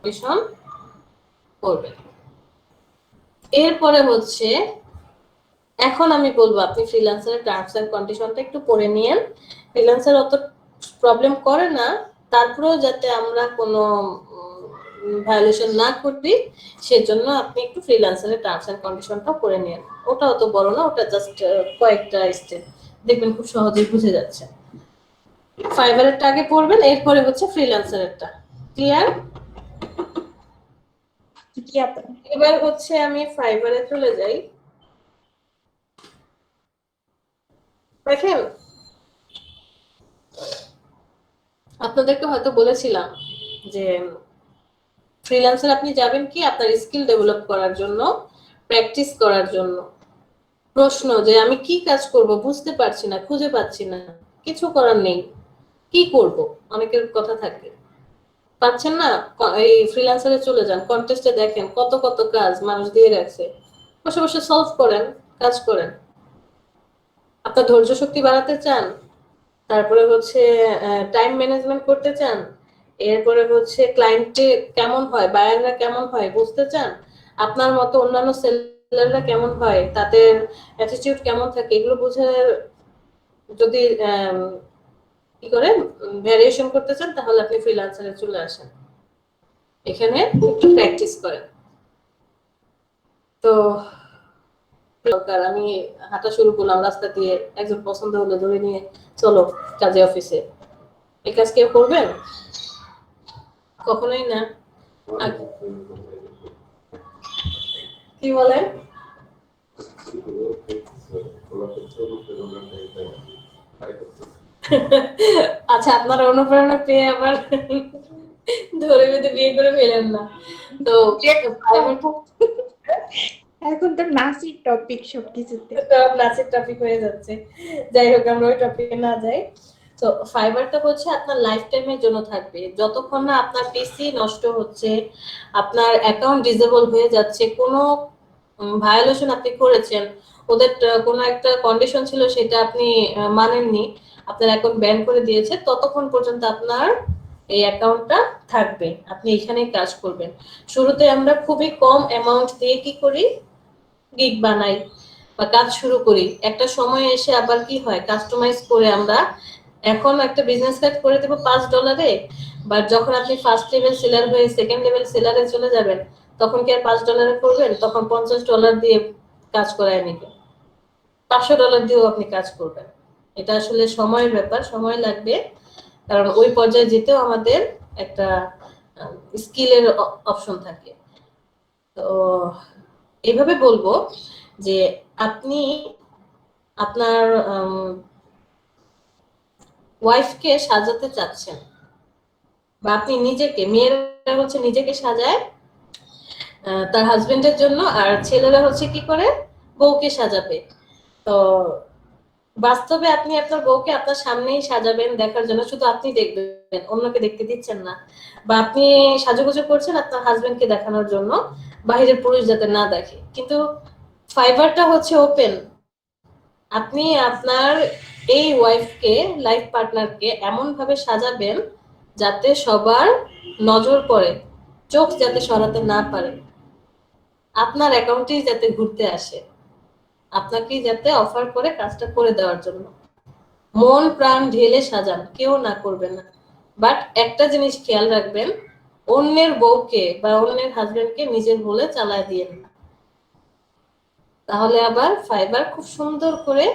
Condition করবেন। এরপরে হচ্ছে এখন আমি বলবো আপনি ফ্রিল্যান্সারের টার্মস এন্ড কন্ডিশনটা একটু পড়ে নিয়েন। ফ্রিল্যান্সার অত প্রবলেম করে না, তারপরেও যাতে আমরা কোনো ভায়োলেশন না করি সেজন্য আপনি একটু ফ্রিল্যান্সারের টার্মস এন্ড কন্ডিশনটা পড়ে নিয়েন। ওটা অত বড় না, ওটা জাস্ট কয়েকটা স্টেপ, দেখবেন খুব সহজেই বুঝে যাচ্ছে। ফাইবারেরটা আগে পড়বেন, এরপরে হচ্ছে ফ্রিল্যান্সারেরটা। ক্লিয়ার? এবার হচ্ছে আমি ফাইবারে চলে যাই। দেখেন আপনাদেরকে হয়তো বলেছিলাম যে ফ্রিল্যান্সার আপনি যাবেন কি আপনার স্কিল ডেভেলপ করার জন্য, প্র্যাকটিস করার জন্য। প্রশ্ন যে আমি কি কাজ করব বুঝতে পারছি না, খুঁজে পাচ্ছি না, কিছু করার নেই, কি করব? অনেকের কথা থাকে, পাচ্ছেন না, এই ফ্রিল্যান্সারে চলে যান, কন্টেস্টে দেখেন কত কত কাজ মানুষ দিয়ে রাখছে, বসে বসে সলভ করেন, কাজ করেন। আপনার ধৈর্য শক্তি বাড়াতে চান, তারপরে হচ্ছে টাইম ম্যানেজমেন্ট করতে চান, এরপরে হচ্ছে ক্লায়েন্টে কেমন হয়, বায়াররা কেমন হয় বুঝতে চান, আপনার মতো অন্যান্য সেলাররা কেমন হয়, তাদের অ্যাটিটিউড কেমন থাকে, এগুলো বুঝে যদি কি করে ভ্যারিয়েশন করতে চান তাহলে আপনি ফ্রিল্যান্সারে চলে আসেন, এখানে একটু প্র্যাকটিস করেন। তো দরকার আমি হাঁটা শুরু করলাম রাস্তা দিয়ে, একজন পছন্দ হলো ধরে নিয়ে চলো কাজে অফিসে, এই কাজ কেউ করবেন? কখনোই না। কি বলেন? আচ্ছা, আপনার অনুপ্রেরণা পেয়ে আবার ধরে বেঁধে বিয়ে করে ফেলেন না তো। এখন তো নাসির টপিক সবকিছুতে, নাচের টপিক হয়ে যাচ্ছে। যাই হোক, আমরা ওই টপিকে না যাই। তো ফাইবারটা হচ্ছে আপনার লাইফ টাইমের জন্য থাকবে, যতক্ষণ না আপনার পিসি নষ্ট হচ্ছে, আপনার অ্যাকাউন্ট ডিসেবল হয়ে যাচ্ছে, কোনো ভায়োলেশন আপনি করেছেন, ওদের কোনো একটা কন্ডিশন ছিল সেটা আপনি মানেননি, আপনার অ্যাকাউন্ট ব্যান করে দিয়েছে, ততক্ষণ পর্যন্ত আপনার এই অ্যাকাউন্টটা থাকবে, আপনি এখানেই কাজ করবেন। শুরুতে আমরা খুবই কম অ্যামাউন্ট দিয়ে কি করি, গিগ বানাই বা কাজ শুরু করি। একটা সময় এসে আবার কি হয়, কাস্টমাইজ করে আমরা এখন একটা বিজনেস কার্ড করে দেবো $5, বাট যখন আপনি ফার্স্ট লেভেল সেলার হয়ে সেকেন্ড লেভেল সেলারে চলে যাবেন তখন কি আর $5 করবেন, তখন $50 দিয়ে কাজ করায় নিবে, $500 দিয়েও আপনি কাজ করবেন। এটা আসলে সময়ের ব্যাপার, সময় লাগবে, কারণ ওই পর্যায়ে যেতেও আমাদের একটা স্কিলের অপশন থাকে। তো এইভাবে বলবো যে আপনি আপনার ওয়াইফকে সাজাতে চাচ্ছেন, বা আপনি নিজেকে, মেয়েরা হচ্ছে নিজেকে সাজায় তার হাজবেন্ডের জন্য, আর ছেলেরা হচ্ছে কি করে বউকে সাজাবে। তো বাস্তবে আপনি আপনার বউকে আপনার সামনেই সাজাবেন দেখার জন্য, শুধু আপনি দেখবেন, অন্যকে দেখতে দিচ্ছেন না, বা আপনি সাজুগুজু করছেন আপনার হাজবেন্ডকে দেখানোর জন্য, বাহিরের পুরুষ যাতে না দেখে। কিন্তু ফাইবারটা হচ্ছে ওপেন, আপনি আপনার এই ওয়াইফকে, লাইফ পার্টনারকে এমন ভাবে সাজাবেন যাতে সবার নজর পড়ে, চোখ যাতে সরাতে না পারে, আপনার অ্যাকাউন্টেই যাতে ঘুরতে আসে, আপনাকেই যাতে অফার করে কাজটা করে দেওয়ার জন্য। মন প্রাণ ঢেলে সাজান, কেউ না করবে না, বাট একটা জিনিস খেয়াল রাখবেন, অন্যের বউকে বা অন্যের হাজবেন্ডকে নিজের বলে চালায় দিয়েন না, তাহলে আবার ফাইবার খুব সুন্দর করে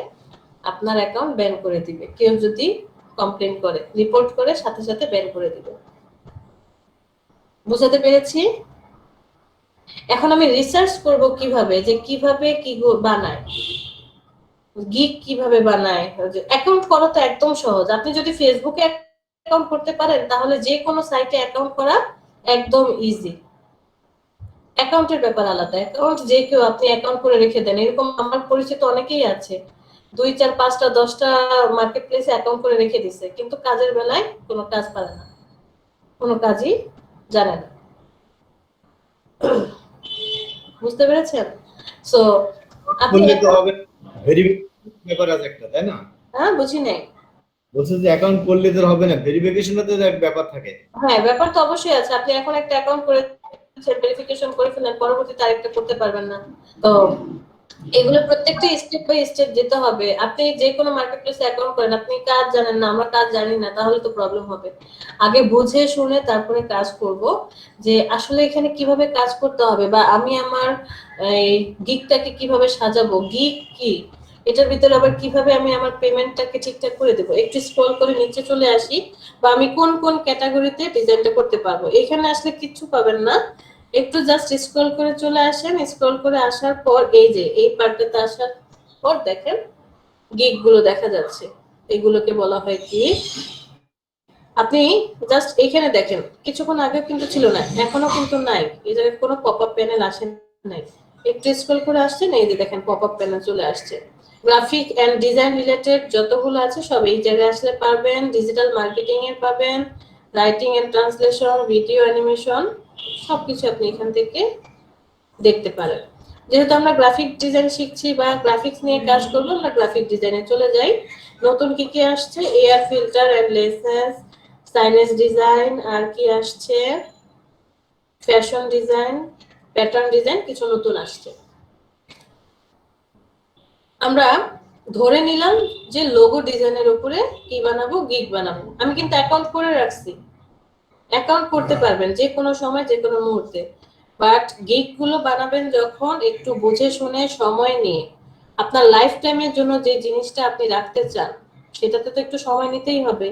আপনার অ্যাকাউন্ট ব্যান করে দিবে, কেউ যদি কমপ্লেন করে, রিপোর্ট করে সাথে সাথে ব্যান করে দিবে। বুঝাতে পেরেছি? এখন আমি রিসার্চ করব কিভাবে, যে কিভাবে কি বানায়, গিগ কিভাবে বানায়। অ্যাকাউন্ট করা তো একদম সহজ, আপনি যদি ফেসবুকে অ্যাকাউন্ট করতে পারেন তাহলে যে কোনো সাইটে অ্যাকাউন্ট করা একদম ইজি। অ্যাকাউন্টের ব্যাপার আলাদা, অ্যাকাউন্ট যে কেউ আপনি অ্যাকাউন্ট করে রেখে দেন, এরকম আমার পরিচিত অনেকেই আছে, 2, 4, 5টা 10টা মার্কেট প্লেসে অ্যাকাউন্ট করে রেখে দিছে, কিন্তু কাজের বেলায় কোনো কাজ পারে না, কোনো কাজই জানে না। বুঝতে পেরেছেন? সো আপনি বললে তো হবে, ভেরিফিকেশন ব্যাপার আছে একটা, তাই না? হ্যাঁ, বুঝি নাই। বলছে যে অ্যাকাউন্ট করলে তো হবে না, ভেরিফিকেশনের তো একটা ব্যাপার থাকে। হ্যাঁ, ব্যাপার তো অবশ্যই আছে। আপনি এখন একটা অ্যাকাউন্ট করে ভেরিফিকেশন করে ফেলেন, পরবর্তীতে আরেকটা করতে পারবেন না। তো এগুলো প্রত্যেকটা স্টেপ বাই স্টেপ যেতে হবে। আপনি যে কোনো মার্কেট প্লেসে অ্যাকাউন্ট করেন, আপনি কাজ জানেন না, আমরা কাজ জানি না, তাহলে তো প্রবলেম হবে। আগে বুঝে শুনে তারপরে কাজ করব, যে আসলে এখানে কিভাবে কাজ করতে হবে, বা আমি আমার এই গিগটাকে কিভাবে সাজাবো, গিগ কি, এটার ভিতরে আবার কিভাবে আমি আমার পেমেন্টটাকে ঠিকঠাক করে দেবো। একটু স্ক্রল করে নিচে চলে আসি, বা আমি কোন কোন ক্যাটাগরিতে ডিজাইনটা করতে পারবো। এখানে আসলে কিচ্ছু পাবেন না, একটু জাস্ট স্ক্রল করে চলে আসেন। স্ক্রল করে আসার পর এই যে এই পার্টটাতে আসার পর দেখেন গিগ গুলো দেখা যাচ্ছে, এগুলোকে বলা হয় কি। আপনি জাস্ট এইখানে দেখেন, কিছুক্ষণ আগে কিন্তু ছিল না, এখনো কিন্তু নাই, এই জায়গায় কোনো পপ আপ প্যানেল আসে নাই। একটু স্ক্রল করে আসছেন, এই যে দেখেন পপ আপ প্যানেল চলে আসছে। গ্রাফিক এন্ড ডিজাইন রিলেটেড যতগুলো আছে সব এই জায়গায় আসলে পাবেন। ডিজিটাল মার্কেটিং এর পাবেন, writing and translation, video animation, সবকিছু আপনি এখান থেকে দেখতে পারেন। যেহেতু আমরা গ্রাফিক ডিজাইন শিখছি বা গ্রাফিক্স নিয়ে কাজ করবো, আমরা গ্রাফিক ডিজাইনে চলে যাই। নতুন কি কি আসছে, air filter and laces, signage design, আর কি আসছে, ফ্যাশন ডিজাইন, প্যাটার্ন ডিজাইন, কিছু নতুন আসছে। আমরা ধরে নিলাম যে লোগো ডিজাইনের উপরে কি বানাবো, গিগ বানাবো। আমি কিন্তু অ্যাকাউন্ট করে রাখছি, অ্যাকাউন্ট করতে পারবেন যে কোনো সময় যে কোনো মুহূর্তে। বাট গিগ গুলো বানাবেন যখন, একটু বুঝে শুনে সময় নিয়ে, আপনার লাইফ টাইমের জন্য যে জিনিসটা আপনি রাখতে চান সেটাতে তো একটু সময় নিতেই হবে,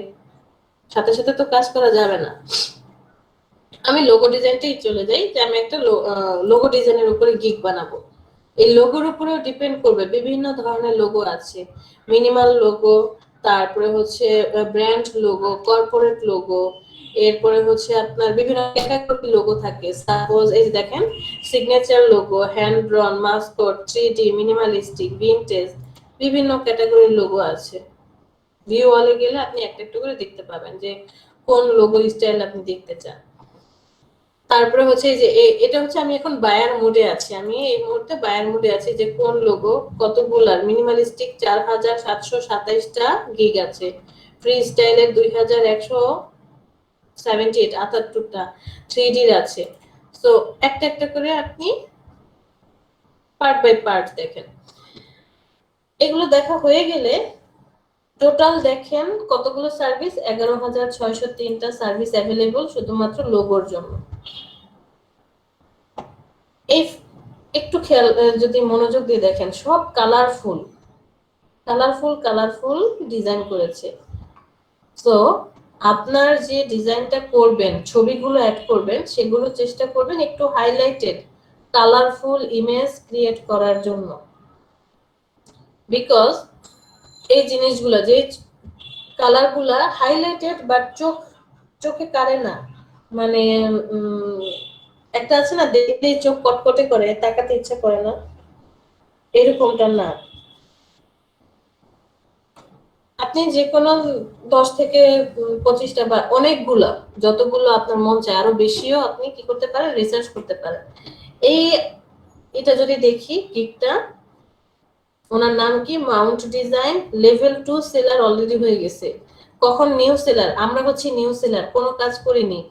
সাথে সাথে তো কাজ করা যাবে না। আমি লোগো ডিজাইনটাই চলে যাই, যে আমি একটা লোগো ডিজাইনের উপরে গিগ বানাবো। এই লোগোর উপরেও ডিপেন্ড করবে, বিভিন্ন ধরনের লোগো আছে, মিনিমাল লোগো, তারপরে হচ্ছে ব্র্যান্ড লোগো, কর্পোরেট লোগো, এরপরে হচ্ছে আপনার বিভিন্ন ক্যাটাগরি লোগো থাকে। সাপোজ এই দেখেন, signature logo, hand ড্রন, Mascot, 3D, minimalistic, vintage, বিভিন্ন ক্যাটাগরির লোগো আছে। ভিউ অলে গেলে আপনি একটা একটা করে দেখতে পাবেন যে কোন লোগো স্টাইল আপনি দেখতে চান। তারপরে হচ্ছে যে এটা হচ্ছে আমি এখন বায়ার মোডে আছি, আমি এই মুহূর্তে বায়ার মোডে আছি, যে কোন লোগো কতগুলার। মিনিমালিস্টিক 4727টা গিগ আছে, ফ্রি স্টাইলের 2178 3D আছে। সো একটা একটা করে আপনি পার্ট বাই পার্ট দেখেন। এগুলো দেখা হয়ে গেলে টোটাল দেখেন কতগুলো সার্ভিস, 11,603টা সার্ভিস অ্যাভেলেবল শুধুমাত্র লোগোর জন্য। এই একটু খেয়াল যদি মনোযোগ দিয়ে দেখেন, সব কালারফুল কালারফুল কালারফুল ডিজাইন করেছে। তো আপনার যে ডিজাইনটা করবেন, ছবিগুলো অ্যাড করবেন, সেগুলো চেষ্টা করবেন একটু হাইলাইটেড কালারফুল ইমেজ ক্রিয়েট করার জন্য। বিকজ এই জিনিসগুলো যে কালারগুলা হাইলাইটেড বাট চোখে কাড়ে না, মানে একটা আছে না, দেখলেই চোখ কটকটে করে, তাকাতে ইচ্ছা করে না, এরকমটা না। আপনি যে কোনো 10 থেকে 25টা বা অনেকগুলো, যতগুলো আপনার মন চায়, আরো বেশিও আপনি কি করতে পারেন, রিসার্চ করতে পারেন। এই এটা যদি দেখি গিগটা, ওনার নাম কি, Mount design, level 2 seller already হয়ে গেছে। কখন নিউ সেলার, আমরা হচ্ছে নিউ সেলার, কোনো কাজ করিনি।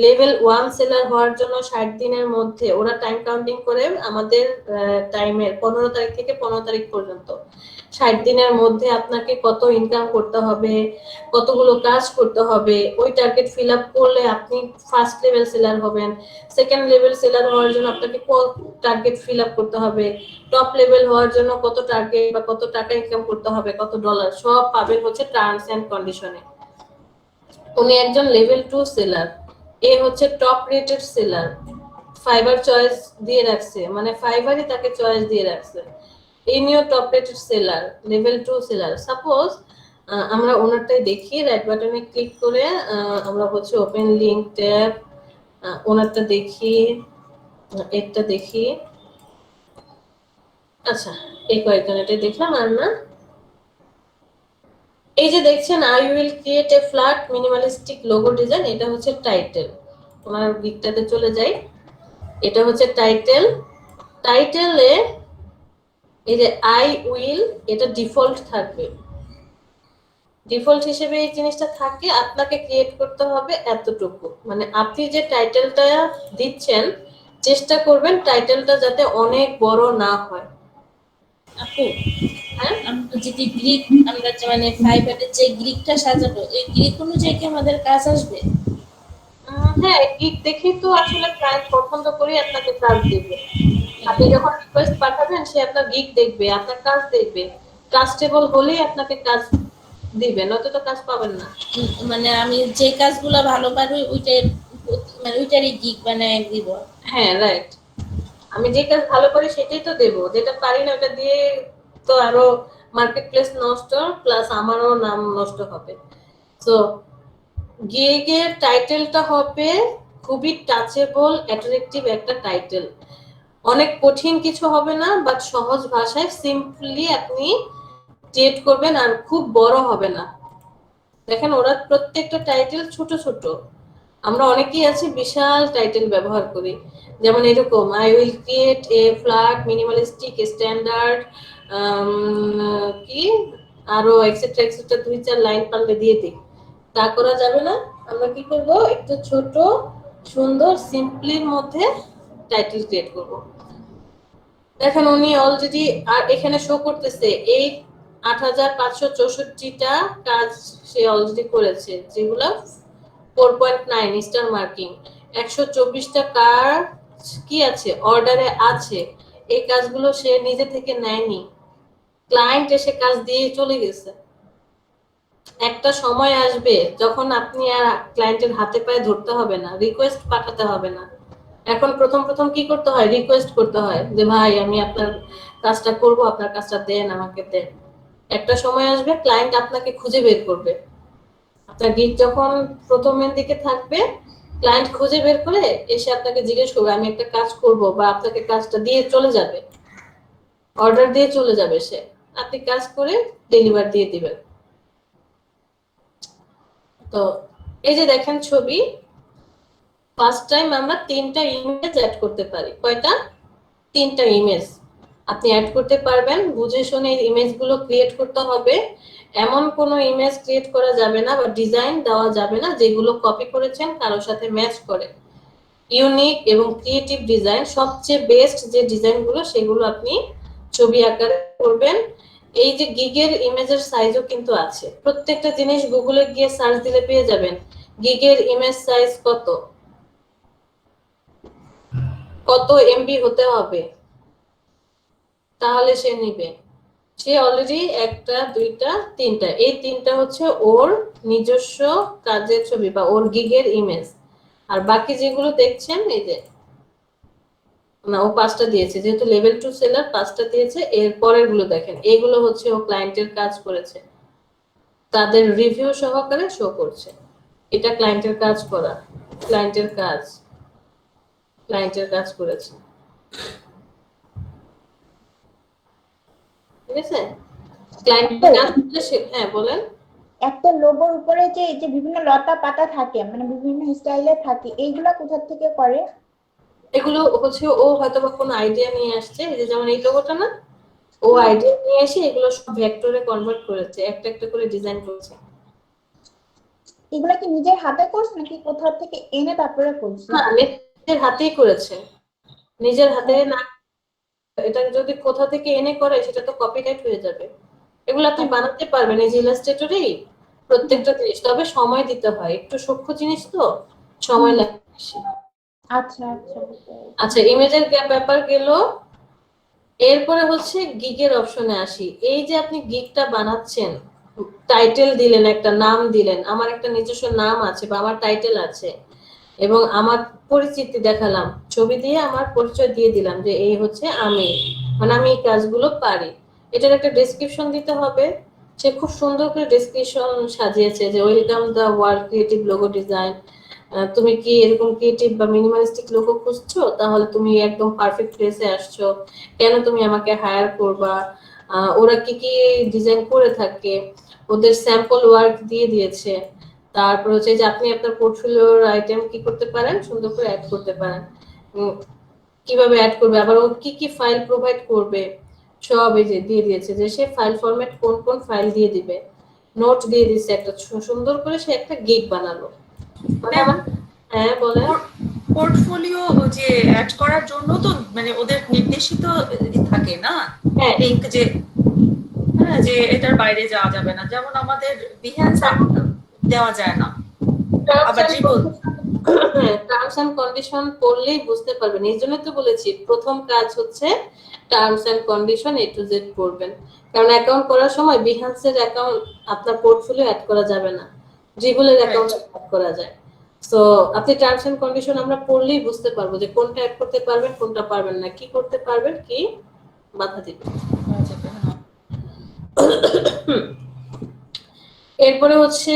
লেভেল 1 সেলার হওয়ার জন্য 60 দিনের মধ্যে ওরা টাইম কাউন্টিং করে, আমাদের টাইমের 15 তারিখ থেকে 15 তারিখ পর্যন্ত 60 দিনের মধ্যে আপনাকে কত ইনকাম করতে হবে, কতগুলো কাজ করতে হবে, ওই টার্গেট ফিল আপ করলে আপনি ফার্স্ট লেভেল সেলার হবেন। সেকেন্ড লেভেল সেলার হওয়ার জন্য আপনাকে কত টার্গেট ফিল আপ করতে হবে, টপ লেভেল হওয়ার জন্য কত টার্গেট বা কত টাকা ইনকাম করতে হবে, কত ডলার, সব পাবেন হচ্ছে টার্মস এন্ড কন্ডিশনে। উনি একজন লেভেল 2 সেলার, এ হচ্ছে top rated seller, fibre choice দিয়ে রাখছে, মানে ফাইবারই তাকে চয়েস দিয়ে রাখছে। ইনিও top rated seller, level 2 seller. Suppose আমরা ওনারটাই দেখি, রাইট বাটনে ক্লিক করে আমরা হচ্ছে ওপেন লিংক ট্যাব, ওনারটা দেখি, এটা দেখি। আচ্ছা, এই কয়েকজনেরটাই দেখলাম, আর না। এই যে দেখছেন, I will create a flat minimalistic logo design, এটা হচ্ছে টাইটেল। ওনার গিকটাতে চলে যাই, এটা হচ্ছে টাইটেল। টাইটেলে এই যে আই উইল, এটা ডিফল্ট থাকবে, ডিফল্ট হিসেবে এই জিনিসটা থাকে, আপনাকে ক্রিয়েট করতে হবে এতটুকু, মানে আপনি যে টাইটেলটা দিচ্ছেন চেষ্টা করবেন টাইটেলটা যাতে অনেক বড় না হয়। আপু, হ্যাঁ আমরা যদি গ্রিক, আমরা যে মানে ফাইবারের যে গ্রিকটা সাজাবো, এই গ্রিক অনুযায়ী কি আমাদের কাজ আসবে? হ্যাঁ, গিগ দেখেই তো আসলে ক্লায়েন্ট পছন্দ করে আপনাকে কাজ দিবে। আপনি যখন রিকোয়েস্ট পাঠাবেন সে আপনার গিগ দেখবে, আপনার কাজ দেখবে, ট্রাস্টেবল হলেই আপনাকে কাজ দিবে, নয়তো তো কাজ পাবেন না। মানে আমি যে কাজগুলো ভালো পারি ওইটাই, মানে ওইটারই গিক বানায় দিব। হ্যাঁ, রাইট। আমি যে কাজ ভালো পারি সেটাই তো দেবো, যেটা পারি না ওটা দিয়ে তো আরো মার্কেট প্লেস নষ্ট, প্লাস আমারও নাম নষ্ট হবে। তো গিগের টাইটেলটা হবে খুবই টাচেবল, অ্যাট্রাকটিভ একটা টাইটেল। অনেক কঠিন কিছু হবে না, বাট সহজ ভাষায় সিম্পলি আপনি ক্রিয়েট করবেন, আর খুব বড় হবে না। দেখেন ওরা প্রত্যেকটা টাইটেল ছোট ছোট, আমরা অনেকেই আছি বিশাল টাইটেল ব্যবহার করি, যেমন এরকম I will create a flat minimalistic standard কি আরো এক্সেট্রা এক্সেট্রা 2-4 লাইন পারলে দিয়ে দিই। তা করা যাবে না, আমরা কি করব, একটু ছোট সুন্দর সিম্পলির মধ্যে টাইটেল ক্রিয়েট করব। দেখেন উনি অলরেডি, আর এখানে শো করতেছে এই 8564টা কাজ সে অলরেডি করেছে, যেগুলো 4.9 স্টার মার্কিং। 124টা কাজ কি আছে, অর্ডারে আছে। এই কাজগুলো সে নিজে থেকে নেয়নি, ক্লায়েন্ট এসে কাজ দিয়ে চলে গেছে। একটা সময় আসবে যখন আপনি আর ক্লায়েন্টের হাতে পায়ে ধরতে হবে না, রিকোয়েস্ট পাঠাতে হবে না। এখন প্রথম প্রথম কি করতে হয়, রিকোয়েস্ট করতে হয় যে ভাই আমি আপনার কাজটা করব, আপনার কাজটা দেন, আমাকে দেন। একটা সময় আসবে ক্লায়েন্ট আপনাকে খুঁজে বের করবে। আপনার গিগ যখন প্রথমের দিকে থাকবে, ক্লায়েন্ট খুঁজে বের করে এসে আপনাকে জিজ্ঞেস করবে আমি একটা কাজ করব, বা আপনাকে কাজটা দিয়ে চলে যাবে, অর্ডার দিয়ে চলে যাবে সে, আপনি কাজ করে ডেলিভার দিয়ে দিবেন। তো এই যে দেখেন ছবি, ফার্স্ট টাইম আমরা 3টা ইমেজ অ্যাড করতে পারি। কয়টা? 3টা ইমেজ আপনি অ্যাড করতে পারবেন। বুঝে শুনে ইমেজগুলো ক্রিয়েট করতে হবে। এমন কোনো ইমেজ ক্রিয়েট করা যাবে না বা ডিজাইন দেওয়া যাবে না যেগুলো কপি করেছেন কারোর সাথে ম্যাচ করে। ইউনিক এবং ক্রিয়েটিভ ডিজাইন, সবচেয়ে বেস্ট যে ডিজাইনগুলো সেগুলো আপনি ছবি আকারে করবেন। এই যে গিগের ইমেজের সাইজও কিন্তু আছে, প্রত্যেকটা জিনিস গুগলে গিয়ে সার্চ দিলে পেয়ে যাবেন গিগের ইমেজ সাইজ কত, কত এমবি হতে হবে, তাহলে সে নিবে। সে অলরেডি 1টা 2টা 3টা, এই 3টা হচ্ছে ওর নিজস্ব কাজের ছবি বা ওর গিগের ইমেজ। আর বাকি যেগুলো দেখছেন এই যে, না ও 5টা দিয়েছে, যেহেতু লেভেল 2 সেলার 5টা দিয়েছে। এর পরের গুলো দেখেন, এগুলো হচ্ছে ও ক্লায়েন্টের কাজ করেছে, তাদের রিভিউ সহকারে শো করছে। এটা ক্লায়েন্টের কাজ করা, ক্লায়েন্টের কাজ, ক্লায়েন্টের কাজ করেছে, ঠিক আছে। ক্লায়েন্টের কাজ করলে হ্যাঁ বলেন। একটা লোগোর উপরে যে এই যে বিভিন্ন লতা পাতা থাকে, মানে বিভিন্ন স্টাইলে থাকে, এইগুলা কোথা থেকে করে? এগুলো হচ্ছে ও হয়তো বা কোনো আইডিয়া নিয়ে আসছে, এই যে যেমন এই লোগোটা না, ও আইডিয়া নিয়ে এসে এগুলো সব ভেক্টরে কনভার্ট করেছে, একটা একটা করে ডিজাইন করেছে। এগুলা কি নিজের হাতে করছে নাকি কোথাও থেকে এনে তারপরে করছে? হ্যাঁ, নিজের হাতেই করেছে, নিজের হাতে না। এটা যদি কোথা থেকে এনে করে সেটা তো কপিরাইট হয়ে যাবে। এগুলো আপনি বানাতে পারবেন এই যে ইলাস্ট্রেটরেই প্রত্যেকটা জিনিস, তবে সময় দিতে হয়, একটু সূক্ষ্ম জিনিস তো সময় লাগে বেশি। আচ্ছা আচ্ছা বুঝতে পেরেছি। আচ্ছা, ইমেজের ব্যাপার গেল। এরপরে হচ্ছে গিগের অপশনে আসি। এই যে আপনি গিগটা বানাচ্ছেন, টাইটেল দিলেন, একটা নাম দিলেন, আমার একটা নিজস্ব নাম আছে বা আমার টাইটেল আছে, এবং আমার পরিচিতি দেখালাম, ছবি দিয়ে আমার পরিচয় দিয়ে দিলাম যে এই হচ্ছে আমি, মানে আমি এই কাজগুলো পারি। এটার একটা ডেসক্রিপশন দিতে হবে। সে খুব সুন্দর করে ডেসক্রিপশন সাজিয়েছে যে welcome the world creative logo design. তুমি কি এরকম ক্রিয়েটিভ বা মিনিমালিস্টিক লোগো খুঁজছো, তাহলে তুমি একদম পারফেক্ট প্লেসে আসছো। কেন তুমি আমাকে হায়ার করবা, ওরা কি কি ডিজাইন করে থাকে, ওদের স্যাম্পল ওয়ার্ক দিয়ে দিয়েছে। তারপর হচ্ছে যে আপনি আপনার পোর্টফোলিওর আইটেম কি করতে পারেন, সুন্দর করে অ্যাড করতে পারেন। কিভাবে অ্যাড করবে, আবার ও কি কি ফাইল প্রোভাইড করবে, সব এই যে দিয়ে দিয়েছে যে সে ফাইল ফরম্যাট কোন কোন ফাইল দিয়ে দিবে। নোট দিয়ে দিচ্ছে একটা সুন্দর করে, সে একটা গিগ বানালো। মানে ম্যাম, আমার, হ্যাঁ বলেন। পোর্টফোলিও যে অ্যাড করার জন্য তো মানে ওদের নির্দেশিত থাকে না হ্যাঁ, লিংক, যে হ্যাঁ যে এটার বাইরে যাওয়া যাবে না, যেমন আমাদের বিহেন্সে দেওয়া যায় না, আবার ড্রিবল। টার্মস এন্ড কন্ডিশন পড়লেই বুঝতে পারবেন। এই জন্য তো বলেছি প্রথম কাজ হচ্ছে terms and condition A to Z পড়বেন। কারণ অ্যাকাউন্ট করার সময় বিহান্সের অ্যাকাউন্ট আপনার পোর্টফোলিও অ্যাড করা যাবে না, ড্রিবলের অ্যাকাউন্ট অ্যাড করা যায়। সো আপনি টার্মস এন্ড কন্ডিশন আমরা পড়লেই বুঝতে পারবো যে কোনটা অ্যাড করতে পারবেন, কোনটা পারবেন না, কি করতে পারবেন, কি বাধা দিবেন। এরপরে হচ্ছে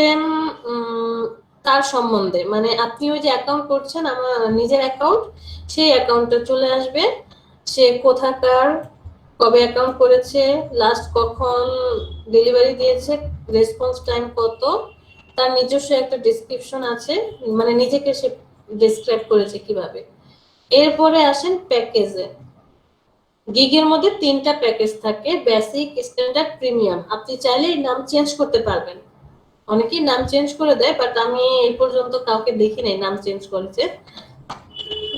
তার সম্বন্ধে, মানে আপনি ওই যে অ্যাকাউন্ট করছেন, আমার নিজের অ্যাকাউন্ট, সেই অ্যাকাউন্টে চলে আসবে, সে কোথাকার, কবে অ্যাকাউন্ট করেছে, লাস্ট কখন ডেলিভারি দিয়েছে, রেসপন্স টাইম কত, তার নিজস্ব একটা ডেসক্রিপশন আছে, মানে নিজেকে সে ডেসক্রাইব করেছে কিভাবে। এরপরে আসেন প্যাকেজে। গিগের মধ্যে 3টা প্যাকেজ থাকে, বেসিক, স্ট্যান্ডার্ড, প্রিমিয়াম। আপনি চাইলেই নাম চেঞ্জ করতে পারবেন, অনেকেই নাম চেঞ্জ করে দেয়, বাট আমি এই পর্যন্ত কাউকে দেখি নাই নাম চেঞ্জ করেছে।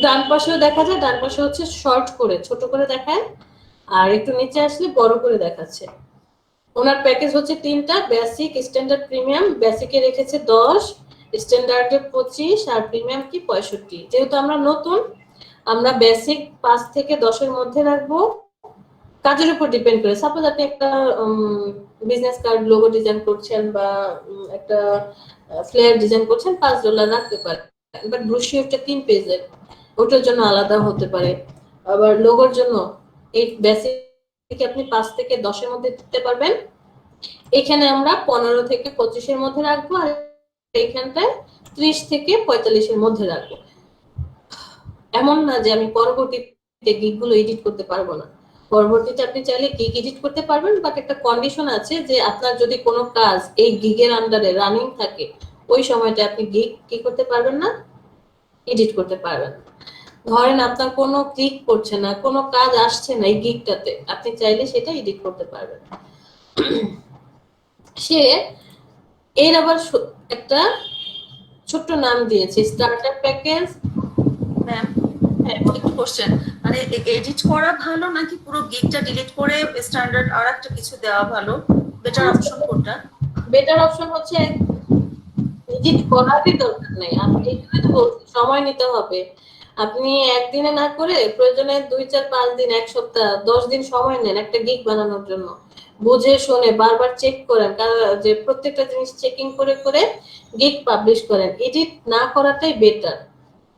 ডান পাশেও দেখা যায়, ডান পাশে হচ্ছে শর্ট করে, ছোট করে দেখায়, আর একটু নিচে আসলে বড় করে দেখাচ্ছে। ওনার প্যাকেজ হচ্ছে 3টা, বেসিক, স্ট্যান্ডার্ড, প্রিমিয়াম। বেসিকে রেখেছে 10, স্ট্যান্ডার্ডে 25, আর প্রিমিয়াম কি 65। যেহেতু আমরা নতুন, আমরা বেসিক 5 থেকে 10-এর মধ্যে রাখবো, কাজের উপর ডিপেন্ড করে। সাপোজ আপনি একটা বিজনেস কার্ড লোগো ডিজাইন করছেন বা একটা ফ্লেয়ার ডিজাইন করছেন, $5 রাখতে পারেন। বাট ব্রোশিওরটা 3 পেজের, ওটার জন্য আলাদা হতে পারে। আবার লোগোর জন্য এই বেসিক আপনি 5 থেকে 10-এর মধ্যে দিতে পারবেন। এখানে আমরা 15 থেকে 25-এর মধ্যে রাখবো, আর এইখানটায় 30 থেকে 45-এর মধ্যে রাখবো। এমন না যে আমি পরবর্তীতে গিগগুলো এডিট করতে পারবো না, পরবর্তীতে আপনি চাইলে গিগ এডিট করতে পারবেন, বাট একটা কন্ডিশন আছে যে আপনার যদি কোনো কাজ এই গিগের আন্ডারে রানিং থাকে, ওই সময়টা আপনি গিগ কি করতে পারবেন না, এডিট করতে পারবেন। ধরেন আপনার কোনো ক্লিক করছে না, কোনো কাজ আসছে না এই গিগটাতে, আপনি চাইলে সেটা এডিট করতে পারবেন। সে এর আবার একটা ছোট্ট নাম দিয়েছে, স্টার্টার প্যাকেজ। ম্যাম, একটু কোশ্চেন, মানে এডিট করা ভালো নাকি পুরো গিগটা ডিলিট করে স্ট্যান্ডার্ড আর একটা কিছু দেওয়া ভালো? বেটার অপশন কোনটা? বেটার অপশন হচ্ছে এডিট করারই দরকার নেই। আপনি এই জন্য তো বলছি সময় নিতে হবে। আপনি একদিনে না করে প্রয়োজনে 2-4-5 দিন, 1 সপ্তাহ, 10 দিন সময় নেন একটা গিগ বানানোর জন্য। বুঝে শুনে বারবার চেক করেন, কারণ যে প্রত্যেকটা জিনিস চেকিং করে করে গিগ পাবলিশ করেন। এডিট না করাটাই বেটার।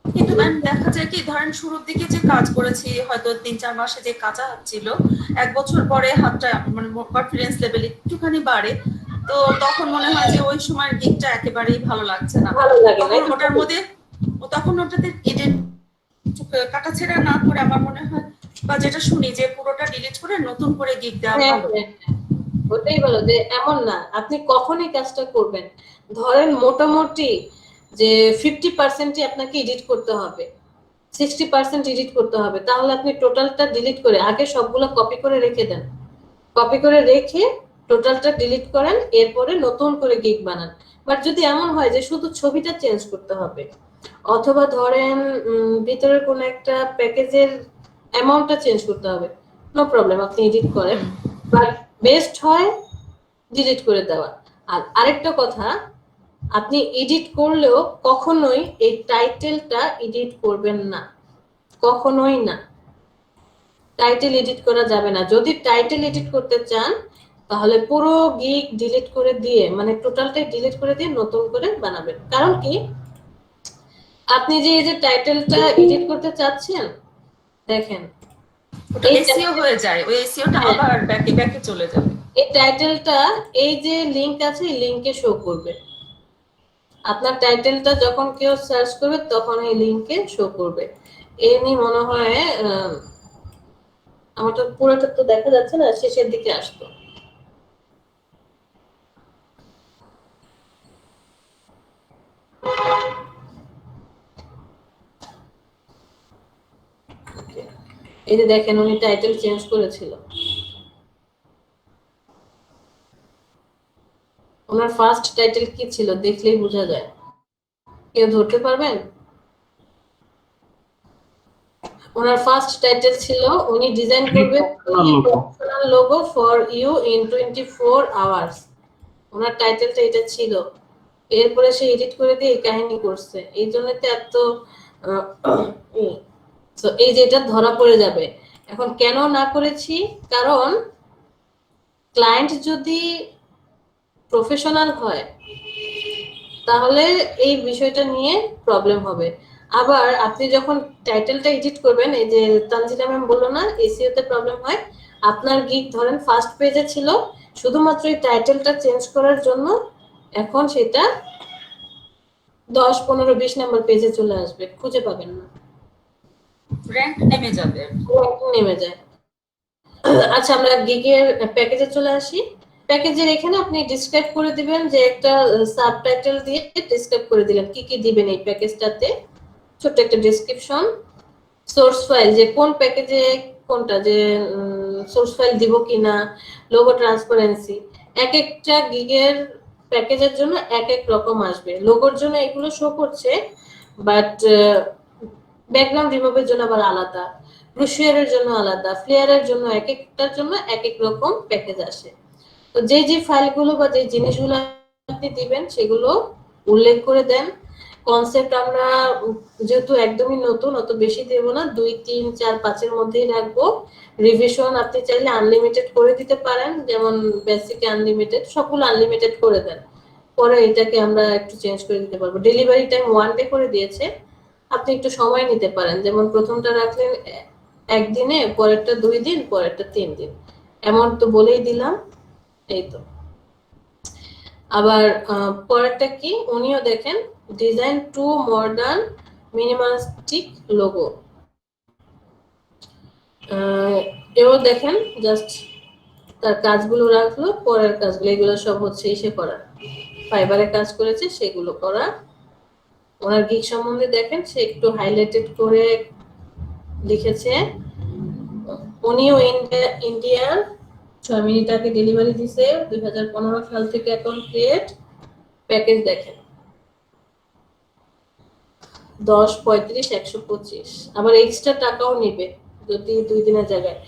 কিন্তু ম্যাম দেখা যায় কি, ধরেন শুরুর দিকে যে কাজ করেছি হয়তো 3-4 মাসে যে কাঁচা হাত ছিল, 1 বছর পরে হাতটা মানে কনফিডেন্স লেভেল একটুখানি বাড়ে, তো তখন মনে হয় যে ওই সময় গিগটা একেবারেই ভালো লাগছে না, ভালো লাগে না, তখন ওটার মধ্যে তখন ওটাতে এডিট কাটাছেড়া না করে আমার মনে হয়, বা যেটা শুনি যে পুরোটা ডিলিট করে নতুন করে গিগ দেওয়া হ্যাঁ, ভালো। হ্যাঁ, ওটাই বলো যে এমন না আপনি কখনই কাজটা করবেন। ধরেন মোটামুটি যে 50%ই আপনাকে এডিট করতে হবে, 60% এডিট করতে হবে, তাহলে আপনি টোটালটা ডিলিট করে আগে সবগুলো কপি করে রেখে দেন। কপি করে রেখে টোটালটা ডিলিট করেন, এরপরে নতুন করে গিগ বানান। বাট যদি এমন হয় যে শুধু ছবিটা চেঞ্জ করতে হবে, অথবা ধরেন ভিতরের কোনো একটা প্যাকেজের অ্যামাউন্টটা চেঞ্জ করতে হবে, নো প্রবলেম, আপনি এডিট করেন। বাট বেস্ট হয় ডিলিট করে দেওয়া। আর আরেকটা কথা, আপনি এডিট করলেও কখনোই এই টাইটেলটা এডিট করবেন না, কখনোই না। টাইটেল এডিট করা যাবে না। যদি টাইটেল এডিট করতে চান তাহলে পুরো গিগ ডিলিট করে দিয়ে, মানে টোটালটাই ডিলিট করে দিয়ে নতুন করে বানাবেন। কারণ কি, আপনি যে এই যে টাইটেলটা এডিট করতে চাচ্ছেন, দেখেন ওটা এসইও হয়ে যায়, ওই এসইওটা আবার ব্যাকে চলে যাবে। এই টাইটেলটা, এই যে লিংক আছে এই লিংকে শো করবে। আপনার টাইটেলটা যখন কেউ সার্চ করবে তখন এই লিংকে শো করবে। এমনি মনে হয় আমার তো পুরোটা তো দেখা যাচ্ছে না, শেষের দিকে আসতো। এই যে দেখেন উনি টাইটেল চেঞ্জ করেছিল, ওনার ফার্স্ট টাইটেল কি ছিল দেখলেই বোঝা যায়, কেউ ধরতে পারবেন? ওনার ফার্স্ট টাইটেল ছিল উনি ডিজাইন করবেন professional logo for you in 24 hours. ওনার টাইটেলটা এটা ছিল, এরপরে সে এডিট করে দিয়ে এই কাহিনী করছে, এই জন্য তো এত তো এই যে এটা ধরা পড়ে যাবে। এখন কেন না করেছি, কারণ ক্লায়েন্ট যদি প্রফেশনাল হয় তাহলে এই বিষয়টা নিয়ে প্রবলেম হবে। আবার আপনি যখন টাইটেলটা এডিট করবেন, এই যে তানজিলা ম্যাম বললো না এসইও তে প্রবলেম হয়, আপনার গিগ ধরেন ফার্স্ট পেজে ছিল, শুধুমাত্র এই টাইটেলটা চেঞ্জ করার জন্য এখন সেটা 10, 15, 20 নাম্বার পেজে চলে আসবে, খুঁজে পাবেন না, র্যাঙ্ক নেমে যাবে। নেমে যায়। আচ্ছা, আমরা গিগের প্যাকেজে চলে আসি। প্যাকেজের এখানে আপনি ডিসক্রাইব করে দিবেন, যে একটা সাবটাইটেল দিয়ে ডিসক্রাইব করে দিলেন কি কি দিবেন এই প্যাকেজটাতে, ছোট্ট একটা ডেসক্রিপশন, সোর্স ফাইল যে কোন প্যাকেজে কোনটা, যে সোর্স ফাইল দিব কিনা, লোগো ট্রান্সপারেন্সি, এক একটা গিগের প্যাকেজের জন্য এক এক রকম আসবে। লোগোর জন্য এগুলো শো করছে, বাট ব্যাকগ্রাউন্ড রিমুভের জন্য আবার আলাদা, ব্রুশিয়ারের জন্য আলাদা, ফ্লেয়ারের জন্য এক একটার জন্য এক এক রকম প্যাকেজ আসে। তো যে যে ফাইলগুলো বা যে জিনিসগুলো আপনি দিবেন সেগুলো উল্লেখ করে দেন। কনসেপ্ট আমরা যেহেতু একদমই নতুন, অত বেশি দেব না, 2, 3, 4, 5 এর মধ্যেই রাখবো। রিভিশন আপনি চাইলে আনলিমিটেড করে দিতে পারেন, যেমন বেসিক আনলিমিটেড, সবগুলো আনলিমিটেড করে দেন, পরে এটাকে আমরা একটু চেঞ্জ করে দিতে পারবো। ডেলিভারি টাইম 1 ডে করে দিয়েছে, আপনি একটু সময় নিতে পারেন, যেমন প্রথমটা রাখলেন 1 দিনে, পরেরটা 2 দিন, পরেরটা 3 দিন, এমন তো বলেই দিলাম। এই তো আবার পরেরটা কি, উনিও দেখেন design two modern minimalistic logo, এও দেখেন জাস্ট তার কাজগুলো রাখলো, পরের কাজগুলো এগুলো সব হচ্ছে ইসে করা, ফাইবারে কাজ করেছে সেগুলো করা। ওনার গিগ সম্বন্ধে দেখেন সে একটু হাইলাইটেড করে লিখেছে, উনিও ইন্ডিয়ার 6 মিনিট আগে ডেলিভারি দিছে, 2015 সাল থেকে অ্যাকাউন্ট ক্রিয়েট, প্যাকেজ দেখেন 10, 35, 125, আবার এক্সট্রা টাকাও নিবে যদি 2 দিনের জায়গায়।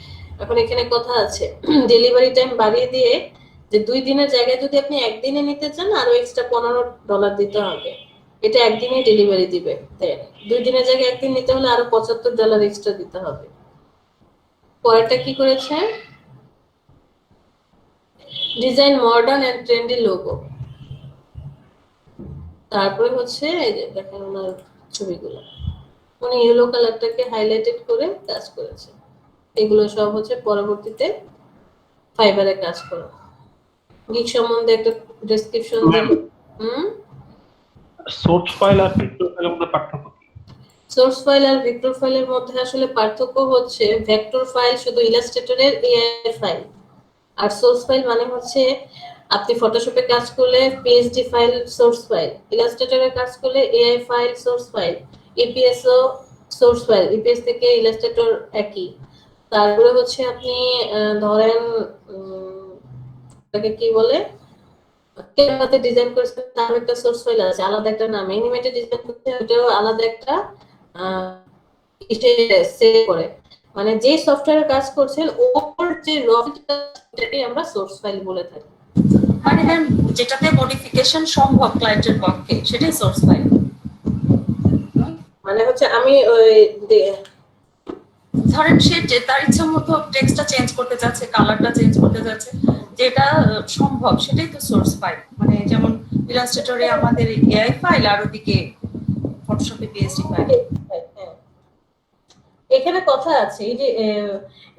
এখন এখানে কথা আছে, ডেলিভারি টাইম বাড়িয়ে দিয়ে যে 2 দিনের জায়গায় যদি আপনি 1 দিনে নিতে চান আরো এক্সট্রা $15 দিতে হবে, এটা 1 দিনে ডেলিভারি দিবে। 2 দিনের জায়গায় 1 দিন নিতে হলে আরো $75 এক্সট্রা দিতে হবে। পরেরটা কি করেছে, design modern and trendy logo, তারপরে হচ্ছে এই যে দেখেন ওনার ছবিগুলো, উনি ইয়েলো কালারটাকে হাইলাইটেড করে কাজ করেছে, এগুলো সব হচ্ছে পরবর্তীতে ফাইবারে কাজ করা। গিগ সম্বন্ধে একটা ডেসক্রিপশন দিন। সোর্স ফাইল আর ভেক্টর ফাইলের মধ্যে পার্থক্য কি? সোর্স ফাইল আর ভেক্টর ফাইলের মধ্যে আসলে পার্থক্য হচ্ছে, ভেক্টর ফাইল শুধু ইলাস্ট্রেটরের এআই ফাইল, আর সোর্স ফাইল মানে হচ্ছে আপনি ফটোশপে কাজ করলে পিএসডি ফাইল সোর্স ফাইল, ইলাস্ট্রেটরে কাজ করলে AI file source file, EPS ও সোর্স ফাইল, ইপিএস থেকে ইলাস্ট্রেটর একই। তারপরে হচ্ছে আপনি ধরেন এটাকে কি বলে, ক্যানভাতে ডিজাইন করেছেন তার একটা সোর্স ফাইল আছে, আলাদা একটা নাম, অ্যানিমেটেড ডিজাইন করতে ওটাও আলাদা একটা সেভ করে, মানে যে সফটওয়্যারে কাজ করছেন ওর যে রটাকে আমরা সোর্স ফাইল বলে থাকি। মানে ম্যাম যেটাতে মডিফিকেশন সম্ভব ক্লায়েন্টের পক্ষে সেটাই সোর্স ফাইল। মানে হচ্ছে আমি ওই ধরেন সে যে তার ইচ্ছা মতো টেক্সটটা চেঞ্জ করতে চাচ্ছে, কালারটা চেঞ্জ করতে চাচ্ছে, যেটা সম্ভব সেটাই তো সোর্স ফাইল। মানে যেমন ইলাস্ট্রেটরে আমাদের এআই ফাইল আর ওদিকে ফটোশপে পিএসডি ফাইল। এখানে কথা আছে, এই যে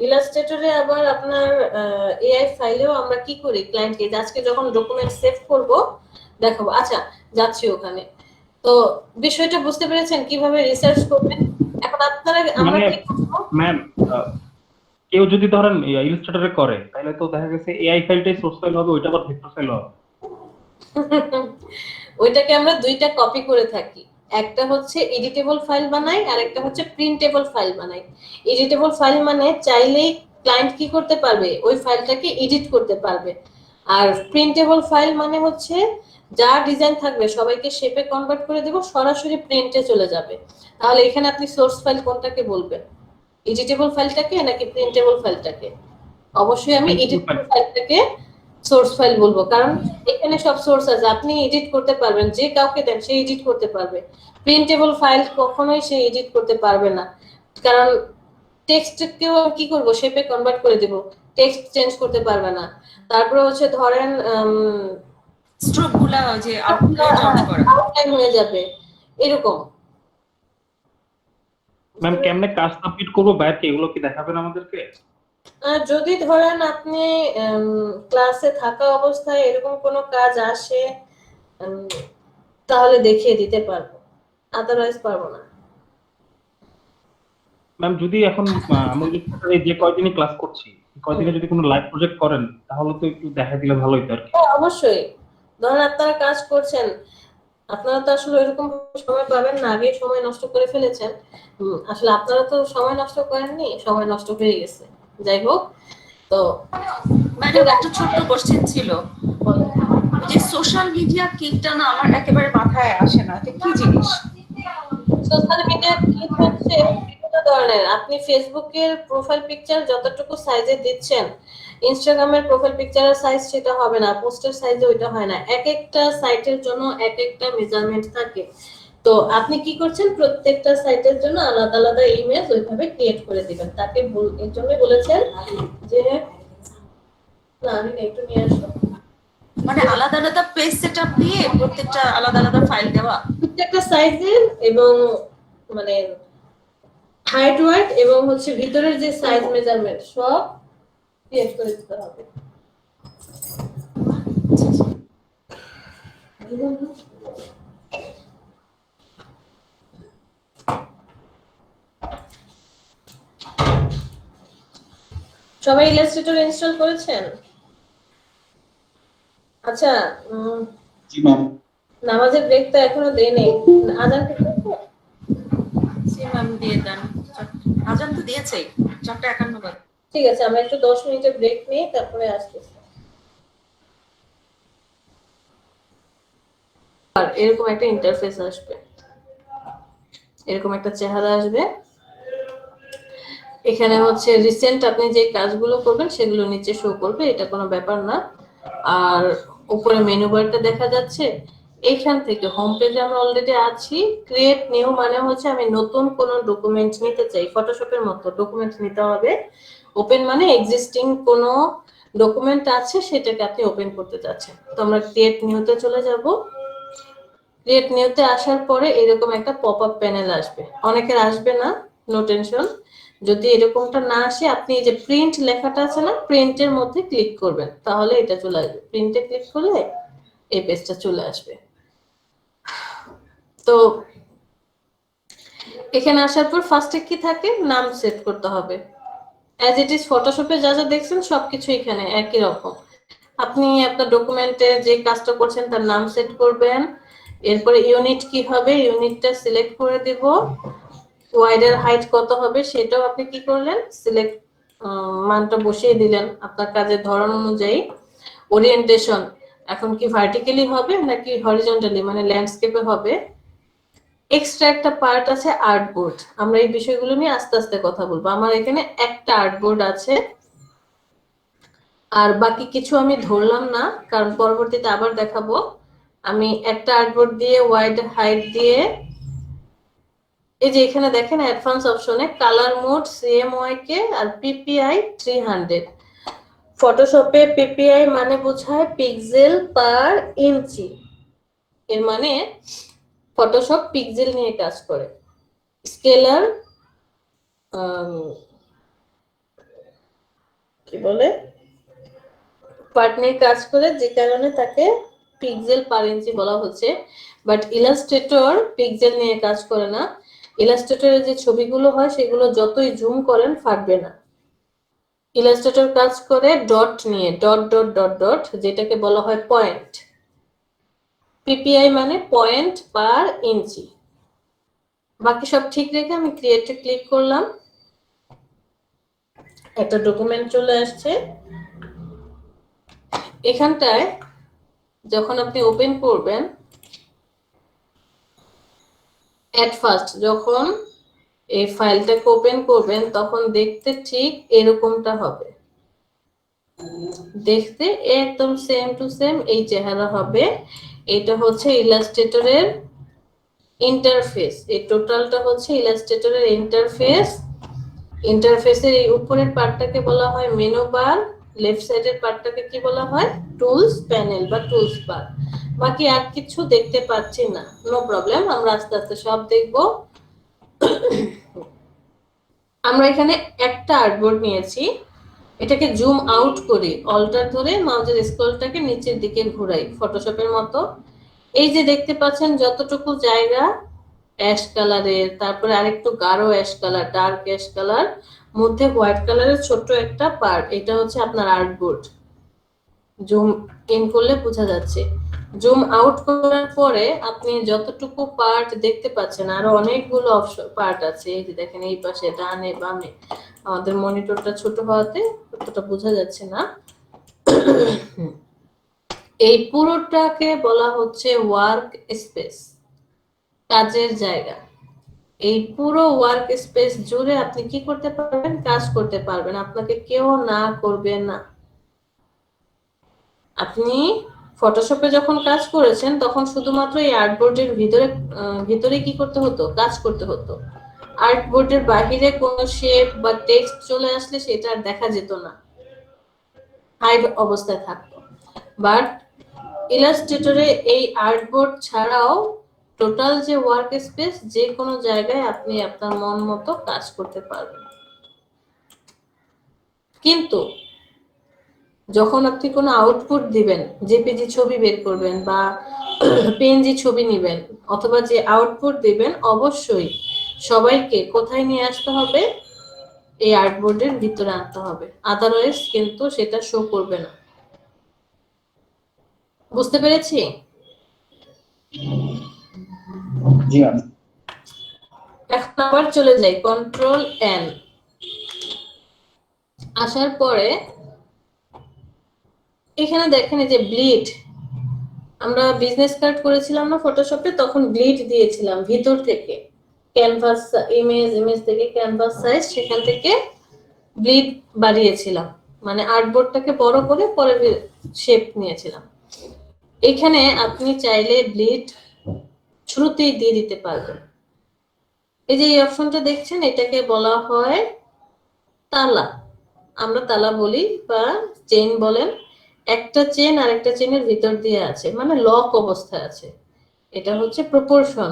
ইলাস্ট্রেটরে আবার আপনার এআই ফাইলেও আমরা কি করি, ক্লায়েন্টকে আজকে যখন ডকুমেন্ট সেভ করব দেখাবো। আচ্ছা যাচ্ছি ওখানে, তো বিষয়টা বুঝতে পেরেছেন কিভাবে রিসার্চ করবেন। এখন আপনারা আমরা কি করব ম্যাম, কেউ যদি ধরেন ইলাস্ট্রেটরে করে তাহলে তো দেখা গেছে এআই ফাইলটাই সোর্স ফাইল হবে, ওইটা আবার ভেক্টর ফাইল হবে। ওইটাকে আমরা দুইটা কপি করে থাকি, একটা হচ্ছে এডিটেবল ফাইল বানাই আর একটা হচ্ছে প্রিন্টেবল ফাইল বানাই। এডিটেবল ফাইল মানে চাইলেই ক্লায়েন্ট কি করতে পারবে, ওই ফাইলটাকে এডিট করতে পারবে। আর প্রিন্টেবল ফাইল মানে হচ্ছে যা ডিজাইন থাকবে সবাইকে শেপে কনভার্ট করে দেব, সরাসরি প্রিন্টে চলে যাবে। তাহলে এখানে আপনি সোর্স ফাইল কোনটাকে বলবেন, এডিটেবল ফাইলটাকে নাকি প্রিন্টেবল ফাইলটাকে? অবশ্যই আমি Printable এডিটেবল file। ফাইলটাকে সোর্স ফাইল বলবো, কারণ এখানে সব সোর্স আছে, আপনি এডিট করতে পারবেন, যে কাউকে দেন সে এডিট করতে পারবে। প্রিন্টেবল ফাইল কখনোই সে এডিট করতে পারবে না, কারণ টেক্সটকেও কি করব, শেপে কনভার্ট করে দেব, টেক্সট চেঞ্জ করতে পারবে না। তারপরে হচ্ছে ধরেন স্ট্রোক গুলা যে আউট করা। আউটলাইন হয়ে যাবে এরকম। ম্যাম কেমনে কাজ সাবমিট করবো বাইরকে, এগুলো কি দেখাবেন আমাদেরকে? যদি ধরেন আপনি ক্লাসে থাকা অবস্থায় এরকম কোনো কাজ আসে তাহলে দেখিয়ে দিতে পারবো, আদারওয়াইজ পারবো না। ম্যাম যদি এখন আমি যে কয়দিনই ক্লাস করছি, কয়দিনে যদি কোনো লাইভ প্রজেক্ট করেন তাহলে তো একটু দেখা দিলে ভালো হতো আর কি। হ্যাঁ অবশ্যই, ধরেন আপনারা কাজ করছেন, আপনারা তো আসলে এরকম সময় পাবেন না, আগে সময় নষ্ট করে ফেলেছেন। আসলে আপনারা তো সময় নষ্ট করেননি, সময় নষ্ট হয়ে গেছে। যাই হোক, তো ম্যাডাম একটা ছোট্ট কোশ্চেন ছিল, যে সোশ্যাল মিডিয়া কিটটা না আমার একেবারে মাথায় আসে না, এটা কি জিনিস? সোশ্যাল মিডিয়া কি হচ্ছে বিভিন্ন ধরনের। আপনি ফেসবুকের প্রোফাইল পিকচার যতটুকু সাইজে দিচ্ছেন, ইনস্টাগ্রামের প্রোফাইল পিকচারের সাইজ সেটা হবে না, পোস্টের সাইজে ওইটা হয় না। এক একটা সাইটের জন্য এক একটা মেজারমেন্ট থাকে। তো আপনি কি করছেন, প্রত্যেকটা সাইটের জন্য আলাদা আলাদা ইমেজ ওইভাবে ক্রিয়েট করে দিবেন। তাকে এর জন্য বলেছেন যে না আমি একটু নিয়ে আসবো, মানে আলাদা আলাদা পেজ সেটআপ দিয়ে প্রত্যেকটা আলাদা আলাদা ফাইল দেওয়া। প্রত্যেকটা সাইজের এবং মানে হাইট ওয়াইড এবং হচ্ছে ভিতরের যে সাইজ মেজারমেন্ট সব ক্রিয়েট করে দিতে হবে। সবাই ইলাস্ট্রেটর ইনস্টল করেছেন? আচ্ছা, জি ম্যাম। নামাজের ব্রেক তো এখনো দেই নেই, আজান করতেছে? জি ম্যাম দিয়ে দেন। আজান তো দিয়েছে 4:51 বাজে। ঠিক আছে, আমরা একটু 10 মিনিটের ব্রেক নিই, তারপরে আসতেছি। আর এরকম একটা ইন্টারফেস আসবে, এরকম একটা চেহারা আসবে। এখানে হচ্ছে রিসেন্ট আপনি যে কাজগুলো করবেন সেগুলো নিচে শো করবে, এটা কোনো ব্যাপার না। আর উপরে মেনু বারটা দেখা যাচ্ছে, এইখান থেকে হোম পেজে আমরা অলরেডি আছি। ক্রিয়েট নিউ মানে হচ্ছে আমি নতুন কোনো ডকুমেন্ট নিতে চাই, ফটোশপের মতো ডকুমেন্ট নিতে হবে। ওপেন মানে এক্সিস্টিং কোনো ডকুমেন্ট আছে সেটাকে আপনি ওপেন করতে চাচ্ছেন। তো আমরা ক্রিয়েট নিউতে চলে যাব। ক্রিয়েট নিউতে আসার পরে এরকম একটা পপ আপ প্যানেল আসবে, অনেকের আসবে না, নো টেনশন। যদি এরকমটা না আসে, আপনি এই যে প্রিন্ট লেখাটা আছে না, প্রিন্টের মধ্যে ক্লিক করবেন, তাহলে এটা চলে আসবে। প্রিন্টে ক্লিক করলে এই পেজটা চলে আসবে। তো এখানে আসার পর ফার্স্টে কি থাকে, নাম সেট করতে হবে। অ্যাজ ইট ইজ ফটোশপে যা যা দেখছেন সবকিছু এখানে একই রকম। আপনি আপনার ডকুমেন্টে যে কাজটা করছেন তার নাম সেট করবেন। এরপরে ইউনিট কি হবে, ইউনিটটা সিলেক্ট করে দিব। ওয়াইডার হাইট কত হবে সেটাও আপনি কি করলেন, সিলেক্ট মানটা বসিয়ে দিলেন আপনার কাজের ধরন অনুযায়ী। ওরিয়েন্টেশন এখন কি ভার্টিক্যালি হবে নাকি হরিজন্টালি মানে ল্যান্ডস্কেপে হবে। এক্সট্রা একটা পার্ট আছে আর্টবোর্ড, আমরা এই বিষয়গুলো নিয়ে আস্তে আস্তে কথা বলবো। আমার এখানে একটা আর্টবোর্ড আছে, আর বাকি কিছু আমি ধরলাম না কারণ পরবর্তীতে আবার দেখাবো। আমি একটা আর্টবোর্ড দিয়ে ওয়াইড হাইট দিয়ে, এই যে এখানে দেখেন অ্যাডভান্স অপশনে কালার মোড সিএমওয়াইকে আর পিপিআই 300। ফটোশপে পিপিআই মানে বোঝায় পিক্সেল পার ইঞ্চি, এর মানে ফটোশপ পিক্সেল নিয়ে কাজ করে। স্কেলার কি বলে, পার্ট নিয়ে কাজ করে, যে কারণে তাকে পিক্সেল পার ইঞ্চি বলা হচ্ছে। বাট ইলাস্ট্রেটর পিক্সেল নিয়ে কাজ করে না। ইলাস্ট্রেটরের যে ছবিগুলো হয় সেগুলো যতই জুম করেন ফাটবে না। ইলাস্ট্রেটর কাজ করে ডট নিয়ে, ডট ডট ডট ডট, যেটাকে বলা হয় পয়েন্ট। পিপিআই মানে পয়েন্ট পার ইঞ্চি। বাকি সব ঠিক রেখে আমি ক্রিয়েটে ক্লিক করলাম, একটা ডকুমেন্ট চলে আসছে। এখানটায় যখন আপনি ওপেন করবেন, এট ফার্স্ট যখন এই ফাইলটাকে ওপেন করবেন তখন দেখতে ঠিক এরকমটা হবে। দেখতে একদম সেম টু সেম এই চেহারা হবে। এটা হচ্ছে ইলাস্ট্রেটরের ইন্টারফেস। এই টোটালটা হচ্ছে ইলাস্ট্রেটরের ইন্টারফেস। ইন্টারফেসের এই উপরের পার্টটাকে বলা হয় মেনু বার, লেফট সাইডের পার্টটাকে কি বলা হয়? টুলস প্যানেল বা টুলস বার। বাকি আর কিছু দেখতে পাচ্ছি না, নো প্রবলেম, আমরা আস্তে আস্তে সব দেখব। আমরা এখানে একটা আর্টবোর্ড নিয়েছি, এটাকে জুম আউট করি, অল্টার ধরে মাউসের স্ক্রলটাকে নিচের দিকে ঘুরাই ফটোশপের মতো। এই যে দেখতে পাচ্ছেন যতটুকু জায়গা অ্যাশ কালারের, তারপরে আরেকটু গাঢ় ash colour, dark ash colour, মধ্যে হোয়াইট কালারের ছোট্ট একটা পার্ট, এটা হচ্ছে আপনার আর্টবোর্ড। জুম ইন করলে বোঝা যাচ্ছে। জুম আউট করার পরে আপনি যতটুকু পার্ট দেখতে পাচ্ছেন, আরো অনেকগুলো অপশন পার্ট আছে। এই যে দেখেন এই পাশে ডানে বামে, আমাদের মনিটরটা ছোট হওয়াতে অতটা বোঝা যাচ্ছে না। এই পুরোটাকে বলা হচ্ছে ওয়ার্ক স্পেস, কাজের জায়গা। এই পুরো ওয়ার্ক স্পেস জুড়ে আপনি কি করতে পারবেন? কাজ করতে পারবেন, আপনাকে কেউ না করবে না। আপনি ফটোশপে যখন কাজ করেছেন তখন শুধুমাত্র এই আর্টবোর্ডের ভিতরে কি করতে হতো? কাজ করতে হতো। আর্টবোর্ডের বাহিরে কোনো শেপ বা টেক্সট চলে আসলে সেটা আর দেখা যেত না, হাইড অবস্থায় থাকতো। বাট ইলাস্ট্রেটরে এই আর্টবোর্ড ছাড়াও টোটাল যে ওয়ার্ক স্পেস, যে কোনো জায়গায় আপনি আপনার মন মতো কাজ করতে পারবেন। কিন্তু যখন আপনি কোনো আউটপুট দিবেন, জেপিজি ছবি বের করবেন বা পিএনজি ছবি নেবেন, অথবা যে আউটপুট দিবেন, অবশ্যই সবাইকে কোথায় নিয়ে আসতে হবে? এই আর্টবোর্ডের ভিতরে আনতে হবে, আদারওয়াইজ কিন্তু সেটা শো করবে না। বুঝতে পেরেছি? জি ম্যাম। এখন আবার চলে যাই কন্ট্রোল এন। আসার পরে এখানে দেখেন এই যে ব্লিড, আমরা বিজনেস কার্ড করেছিলাম না ফটোশপে, তখন ব্লিড দিয়েছিলাম ভিতর থেকে, ক্যানভাস ইমেজ থেকে ক্যানভাস সাইজ, সেখান থেকে ব্লিড বাড়িয়েছিলাম, মানে আর্টবোর্ডটাকে বড় করে পরে শেপ নিয়েছিলাম। এখানে আপনি চাইলে ব্লিড শুরুতেই দিয়ে দিতে পারবেন। এই যে এই অপশনটা দেখছেন, এটাকে বলা হয় তালা, আমরা তালা বলি বা চেইন বলেন। একটা চেন আরেকটা চেনের ভিতর দিয়ে আছে, মানে লক অবস্থায় আছে। এটা হচ্ছে প্রপোর্শন।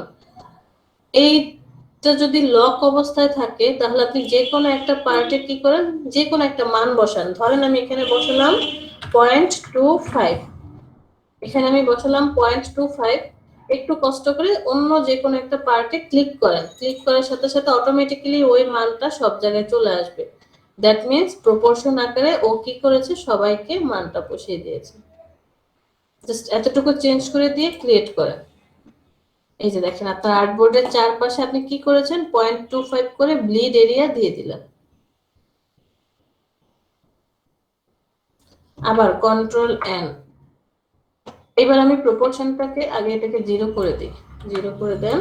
এইটা যদি লক অবস্থায় থাকে তাহলে আপনি যে কোনো একটা পার্টে কি করেন? যে কোনো একটা মান বসান। ধরেন আমি এখানে বসালাম 0.25, এখানে আমি বসালাম 0.25। একটু কষ্ট করে অন্য যে কোনো একটা পার্টে ক্লিক করেন, ক্লিক করার সাথে সাথে অটোমেটিক্যালি ওই মানটা সব জায়গায় চলে আসবে। দ্যাট মিন্স প্রপোর্শন আকারে ও কি করেছে? সবাইকে মানটা বসিয়ে দিয়েছে। জাস্ট এতটুকু চেঞ্জ করে দিয়ে ক্রিয়েট করেন। এই যে দেখেন আপনার আর্টবোর্ডের চারপাশে আপনি কি করেছেন? 0.25 করে ব্লিড এরিয়া দিয়ে দিলেন। আবার কন্ট্রোল এন। এবার আমি প্রপোর্শনটাকে আগে এটাকে 0 করে দিই, 0 করে দেন,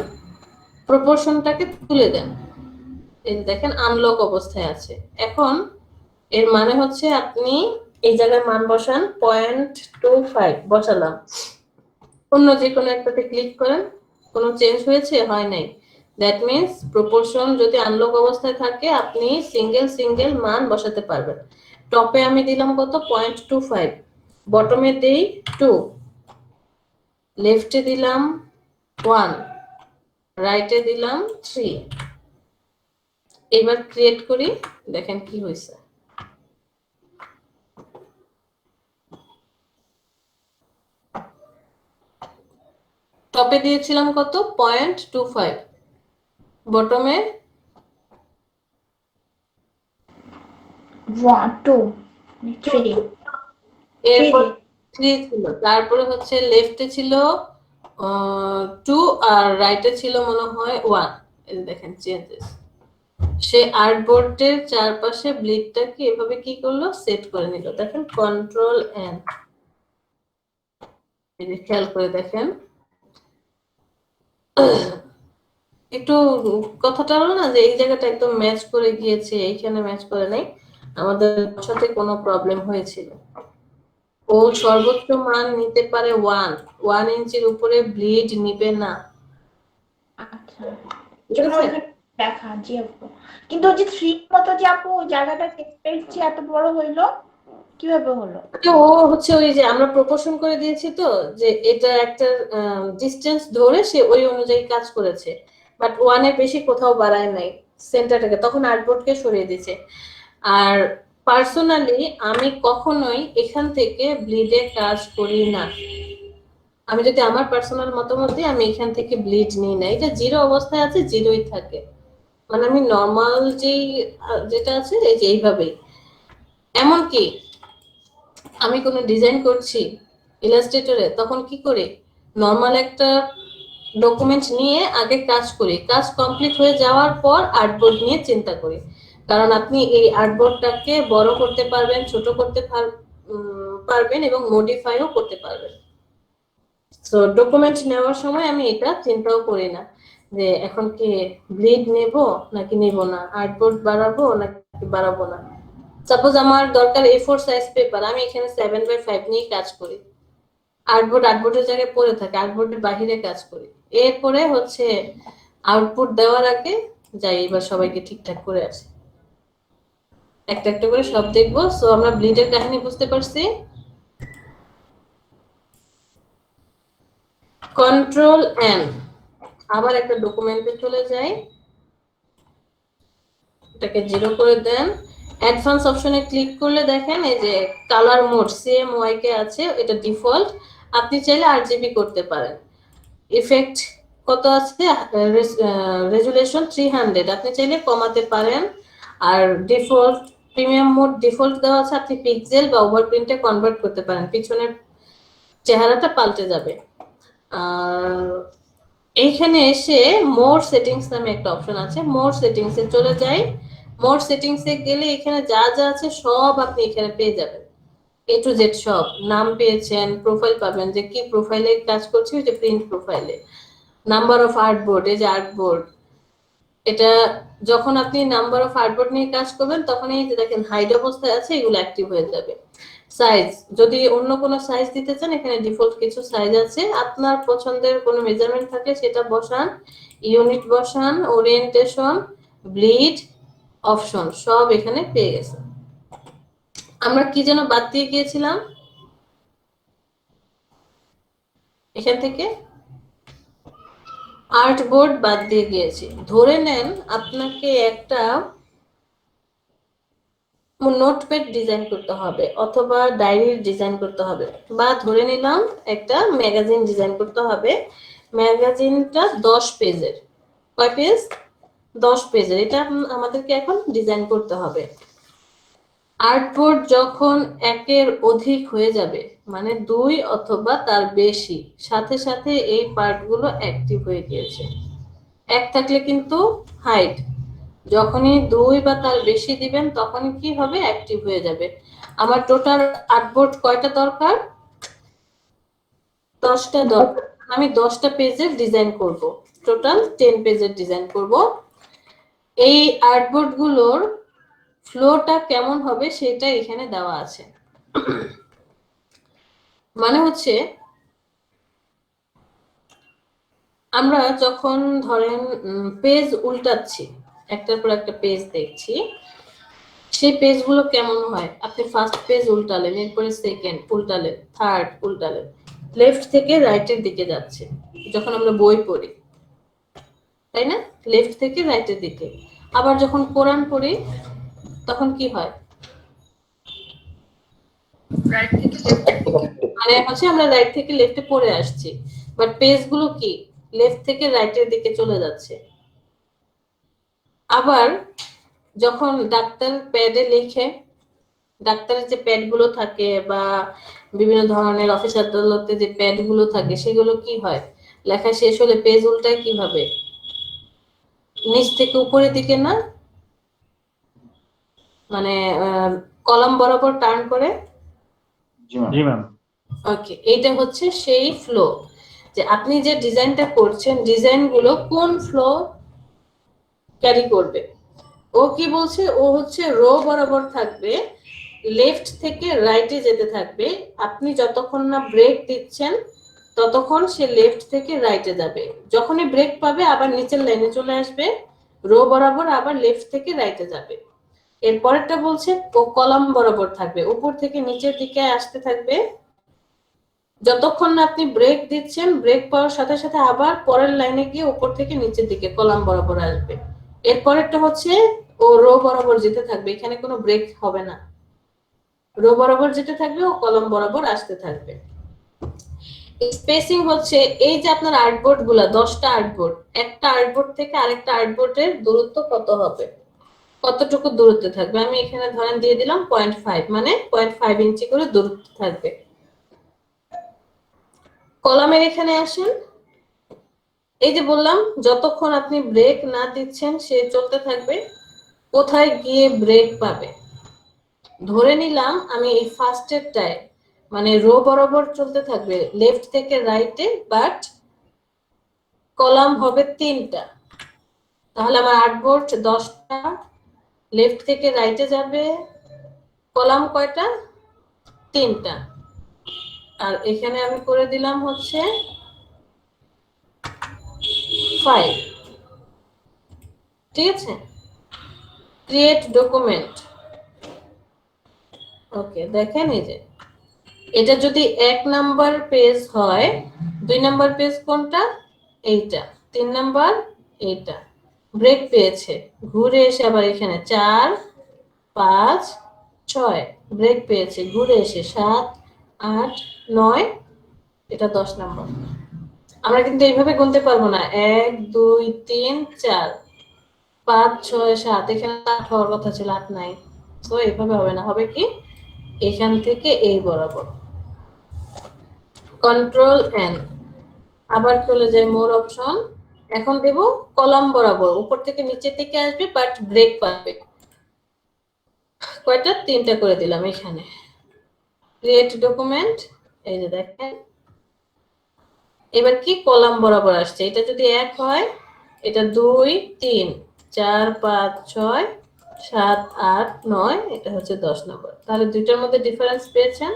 প্রপোর্শনটাকে তুলে দেন। এই যে দেখেন আনলক অবস্থায় আছে। এখন এর মানে হচ্ছে আপনি এই জায়গায় মান বসান, 0.25 বসালাম, অন্য যে কোনো একটাতে ক্লিক করেন, কোনো চেঞ্জ হয়েছে? হয় নাই। দ্যাট মিন্স প্রপোর্শন যদি আনলক অবস্থায় থাকে আপনি সিঙ্গেল মান বসাতে পারবেন। টপে আমি দিলাম কত? 0.25, বটমে দেই 2, লেফটে দিলাম 1, রাইটে দিলাম 3। এবার ক্রিয়েট করি, দেখেন কি হয়েছে। টপে দিয়েছিলাম কত? 0.25, বটমে 2 3 এরপর 3 ছিল, তারপরে হচ্ছে লেফটে ছিল 2 আর রাইটে ছিল মনে হয় 1। এই যে দেখেন চেঞ্জেস। সে আর্টবোর্ডের চারপাশে ব্লিডটাকে এভাবে কি করলো? সেট করে নিল। দেখেন কন্ট্রোল এন। এই যে খেয়াল করে দেখেন, একটু কথাটা হলো না যে এই জায়গাটা একদম ম্যাচ করে গিয়েছে, এইখানে ম্যাচ করে নাই, আমাদের সাথে কোনো প্রবলেম হয়েছিল। ও সর্বোচ্চ মান নিতে পারে 1 ইঞ্চির উপরে ব্লিড নিবে না। আচ্ছা, এগুলো ওইখানে দেখা, জি আপু। কিন্তু ওই যে 3 মতো যে আপু ওই জায়গাটা চেয়ে এত বড় হইলো, কিভাবে হলো? ও হচ্ছে ওই যে আমরা প্রপোর্শন করে দিয়েছি তো, যে এটা একটা ডিসটেন্স ধরে সে ওই অনুযায়ী কাজ করেছে, বাট 1 এর বেশি কোথাও বাড়ায় নাই সেন্টারটাকে, তখন আর্টবোর্ডকে সরিয়ে দিয়েছে। আর পার্সোনালি আমি কখনোই এখান থেকে ব্লিডে কাজ করি না। আমি যদি আমার পার্সোনাল মতামত দিই, আমি এখান থেকে ব্লিড নিই না, এটা জিরো অবস্থায় আছে, জিরোই থাকে। মানে আমি নর্মাল যেটা আছে এই যে এইভাবেই। এমনকি আমি কোনো ডিজাইন করছি ইলাস্ট্রেটরে, তখন কি করি, নর্মাল একটা ডকুমেন্ট নিয়ে আগে কাজ করি, কাজ কমপ্লিট হয়ে যাওয়ার পর আর্টবোর্ড নিয়ে চিন্তা করি। কারণ আপনি এই আর্টবোর্ডটাকে বড় করতে পারবেন, ছোট করতে পারবেন এবং মডিফাইও করতে পারবেন। তো ডকুমেন্ট নেওয়ার সময় আমি এটা চিন্তাও করি না যে এখন কি ব্লিড নেব নাকি নেব না, আর্টবোর্ড বাড়াবো নাকি বাড়াবো না। সাপোজ আমার দরকার A4 সাইজ পেপার, আমি এখানে 7/5 নিয়ে কাজ করি, আর্টবোর্ডের জায়গায় পড়ে থাকে, আর্টবোর্ডের বাহিরে কাজ করি। এরপরে হচ্ছে আউটপুট দেওয়ার আগে যাই এবার সবাইকে ঠিকঠাক করে আসি, একটা একটা করে সব দেখবো। সো আমরা ব্লিডের কাহিনী বুঝতে পারছি। কন্ট্রোল N, আবার একটা ডকুমেন্টে চলে যাই, এটাকে 0 করে দেন। অ্যাডভান্স অপশনে ক্লিক করলে দেখেন এই যে কালার মোড CMYK আছে, এটা ডিফল্ট। আপনি চাইলে RGB করতে পারেন। ইফেক্ট কত আছে, রেজুলেশন 300, আপনি চাইলে কমাতে পারেন। আর ডিফল্ট প্রিমিয়াম মোড ডিফল্ট দেওয়া আছে, আপনি পিক্সেল বা ওভারপ্রিন্টে কনভার্ট করতে পারেন, পিছনের চেহারাটা পাল্টে যাবে। আর এইখানে এসে মোর সেটিংস নামে একটা অপশন আছে, মোর সেটিংসে চলে যাই। মোর সেটিংসে গেলে এখানে যা যা আছে সব আপনি এখানে পেয়ে যাবেন, A to Z সব। নাম পেয়েছেন, প্রোফাইল পাবেন, যে কি প্রোফাইলে কাজ করছি, ওই যে প্রিন্ট প্রোফাইলে। নাম্বার অফ আর্টবোর্ড, এই যে আর্টবোর্ড, এটা যখন আপনি নাম্বার অফ আর্টবোর্ড নিয়ে কাজ করবেন তখন এই যে দেখেন হাইড অবস্থায় আছে, এগুলো অ্যাক্টিভ হয়ে যাবে। সাইজ, যদি অন্য কোনো সাইজ দিতে চান এখানে ডিফল্ট কিছু সাইজ আছে, আপনার পছন্দের কোনো মেজারমেন্ট থাকলে সেটা বসান, ইউনিট বসান, ওরিয়েন্টেশন, ব্লিড অপশন সব এখানে পেয়ে গেছেন। আমরা কি যেন বাদ দিয়ে গিয়েছিলাম এখান থেকে, আর্টবোর্ড বাদ দিয়ে গিয়েছি। ধরে নেন আপনাকে একটা নোটপ্যাড ডিজাইন করতে হবে অথবা ডায়েরি ডিজাইন করতে হবে, বা ধরে নিলাম একটা ম্যাগাজিন ডিজাইন করতে হবে। ম্যাগাজিনটা 10 পেজের, কয় পেজ, 10 পেজের, এটা আমাদেরকে এখন ডিজাইন করতে হবে। আর্টবোর্ড যখন 1-এর অধিক হয়ে যাবে, মানে 2 অথবা তার বেশি, সাথে সাথে এই পার্টগুলো অ্যাক্টিভ হয়ে গিয়েছে। 1 থাকলে কিন্তু হাইড, যখনই 2 বা তার বেশি দিবেন তখনই কি হবে, অ্যাক্টিভ হয়ে যাবে। আমার টোটাল আর্টবোর্ড কয়টা দরকার, 10টা দরকার। আমি 10টা পেজের ডিজাইন করব, টোটাল 10 পেজের ডিজাইন করব। এই আর্টবোর্ড গুলোর ফ্লোটা কেমন হবে সেটা এখানে দেওয়া আছে। মানে হচ্ছে আমরা যখন ধরেন পেজ উল্টাচ্ছি, একটার পর একটা পেজ দেখছি, সেই পেজগুলো কেমন হয়, আপনি ফার্স্ট পেজ উল্টালেন, এরপরে সেকেন্ড উল্টালেন, থার্ড উল্টালেন, লেফট থেকে রাইটের দিকে যাচ্ছে যখন আমরা বই পড়ি, তাই না, লেফট থেকে রাইটের দিকে। আবার যখন কোরআন পড়ি তখন কি হয়, রাইট থেকে লেফটের দিকে। মানে হচ্ছে আমরা রাইট থেকে লেফটে পড়ে আসছি, বাট পেজগুলো কি লেফট থেকে রাইটের দিকে চলে যাচ্ছে। আবার যখন ডাক্তার প্যাডে লিখে, ডাক্তারের যে প্যাড গুলো থাকে বা বিভিন্ন ধরনের অফিস আদালতে যে প্যাড গুলো থাকে, সেগুলো কি হয়, লেখা শেষ হলে পেজ উল্টায় কিভাবে, নিচ থেকে উপরের দিকে না, মানে কলাম বরাবর টার্ন করে। জি ম্যাম। জি ম্যাম। ওকে, এইটা হচ্ছে সেই ফ্লো, যে আপনি যে ডিজাইনটা করছেন ডিজাইন গুলো কোন ফ্লো ক্যারি করবে। ও কি বলছে, ও হচ্ছে রো বরাবর থাকবে, লেফট থেকে রাইটে যেতে থাকবে। আপনি যতক্ষণ না ব্রেক দিচ্ছেন ততক্ষণ সে লেফট থেকে রাইটে যাবে, যখনই ব্রেক পাবে আবার নিচের লাইনে চলে আসবে, রো বরাবর আবার লেফট থেকে রাইটে যাবে। এরপরেরটা বলছে ও কলাম বরাবর থাকবে, উপর থেকে নিচের দিকে আসতে থাকবে, যতক্ষণ না আপনি ব্রেক দিচ্ছেন, ব্রেক পাওয়ার সাথে সাথে আবার পরের লাইনে গিয়ে উপর থেকে নিচের দিকে কলাম বরাবর আসবে। এরপরেরটা হচ্ছে ও রো বরাবর যেতে থাকবে, এখানে কোনো ব্রেক হবে না, রো বরাবর যেতে থাকবে, ও কলাম বরাবর আসতে থাকবে। স্পেসিং হচ্ছে এই যে আপনার আর্টবোর্ড গুলা 10টা আর্টবোর্ড, একটা আর্টবোর্ড থেকে আরেকটা আর্টবোর্ডের দূরত্ব কত হবে, কতটুকু দূরত্বে থাকবে। আমি এখানে ধরেন দিয়ে দিলাম 0.5, মানে 0.5 ইঞ্চি করে দূরত্ব থাকবে। কলামের এখানে আসেন, এই যে বললাম যতক্ষণ আপনি ব্রেক না দিচ্ছেন সে চলতে থাকবে, কোথায় গিয়ে ব্রেক পাবে। ধরে নিলাম আমি এই ফার্স্টেরটায় মানে রো বরাবর চলতে থাকবে লেফট থেকে রাইটে, বাট কলাম হবে 3টা, তাহলে আমার আর্টবোর্ড 10টা, লেফট থেকে রাইটে যাবে, কলাম কয়টা, 3টা। আর এখানে আমি করে দিলাম হচ্ছে 5। ঠিক আছে, ক্রিয়েট ডকুমেন্ট। ওকে, দেখেন এই যে এটা যদি 1 নাম্বার পেজ হয়, 2 নাম্বার পেজ কোনটা, এইটা, 3 নাম্বার এইটা, ব্রেক পেয়েছে, ঘুরে এসে আবার এখানে 4 5 6 ব্রেক পেয়েছে, ঘুরে এসে 7 8 9, এটা 10 নাম্বার। আমরা কিন্তু এইভাবে গুনতে পারবো না, 1 2 3 4 5 6 7, এখানে 8 হওয়ার কথা ছিল, 8 নাই, তো এইভাবে হবে না, হবে কি এখান থেকে এই বরাবর, কন্ট্রোল এন, আবার চলে যায় মোর অপশন। এখন দেব কলাম বরাবর, উপর থেকে নিচের দিকে আসবে, বাট ব্রেক পাবে, কয়টা, 3টা করে দিলাম এখানে। ক্রিয়েট ডকুমেন্ট, এই যে দেখেন এবার কি কলাম বরাবর আসছে, এটা যদি 1 হয়, এটা 2 3 4 5 6 7 8 9, এটা হচ্ছে 10 নম্বর। তাহলে দুইটার মধ্যে ডিফারেন্স পেয়েছেন।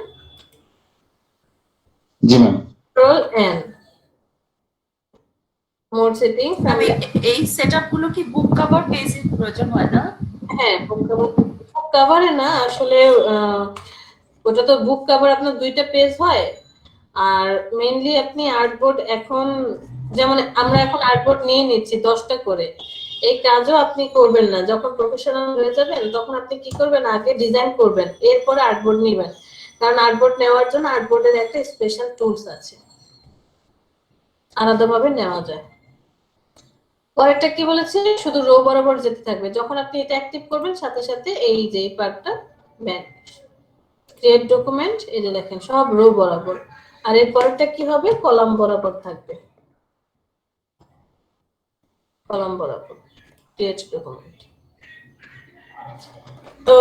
জি ma'am. Control N, mode settings. আমি এই সেটআপ গুলো কি বুক কভার পেজের প্রয়োজন হয় না? হ্যাঁ, বুক কভারে না আসলে, ওটা তো বুক কভার আপনার 2টা পেজ হয়, আর মেইনলি আপনি আর্টবোর্ড এখন, যেমন আমরা এখন আর্টবোর্ড নিয়ে নিচ্ছি 10টা করে, এই কাজও আপনি করবেন না, যখন প্রফেশনাল হয়ে যাবেন তখন আপনি কি করবেন, আগে ডিজাইন করবেন, এরপরে আর্টবোর্ড নেবেন, কারণ আর্টবোর্ড নেওয়ার জন্য আর্টবোর্ডের একটা স্পেশাল টুলস আছে, আলাদাভাবে নেওয়া যায়। পরেরটা কি বলেছে, শুধু রো বরাবর যেতে থাকবে, যখন আপনি এটা অ্যাক্টিভ করবেন সাথে সাথে এই যে এই পার্টটা ভ্যানিশ। ক্রিয়েট ডকুমেন্ট, এই যে দেখেন সব রো বরাবর, আর এর পরেরটা কি হবে, কলাম বরাবর থাকবে, কলাম বরাবর। Create document. তো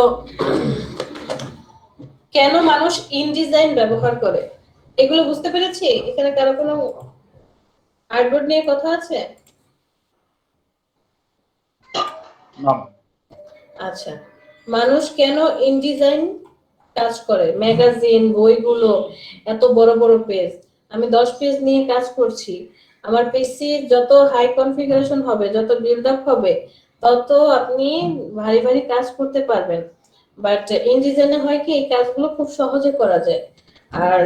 কেন মানুষ ইনডিজাইন ব্যবহার করে এগুলো বুঝতে পেরেছি। এখানে কারো কোনো আর্টবোর্ড নিয়ে কথা আছে? আচ্ছা, মানুষ কেন ইনডিজাইন কাজ করে, ম্যাগাজিন বইগুলো এত বড় বড় পেজ, আমি 10 পেজ নিয়ে কাজ করছি, আমার পিসি যত হাই কনফিগারেশন হবে, যত বিল্ড আপ হবে, তত আপনি ভারী ভারী কাজ করতে পারবেন, বাট ইনডিজাইনে হয় কি এই কাজগুলো খুব সহজে করা যায়। আর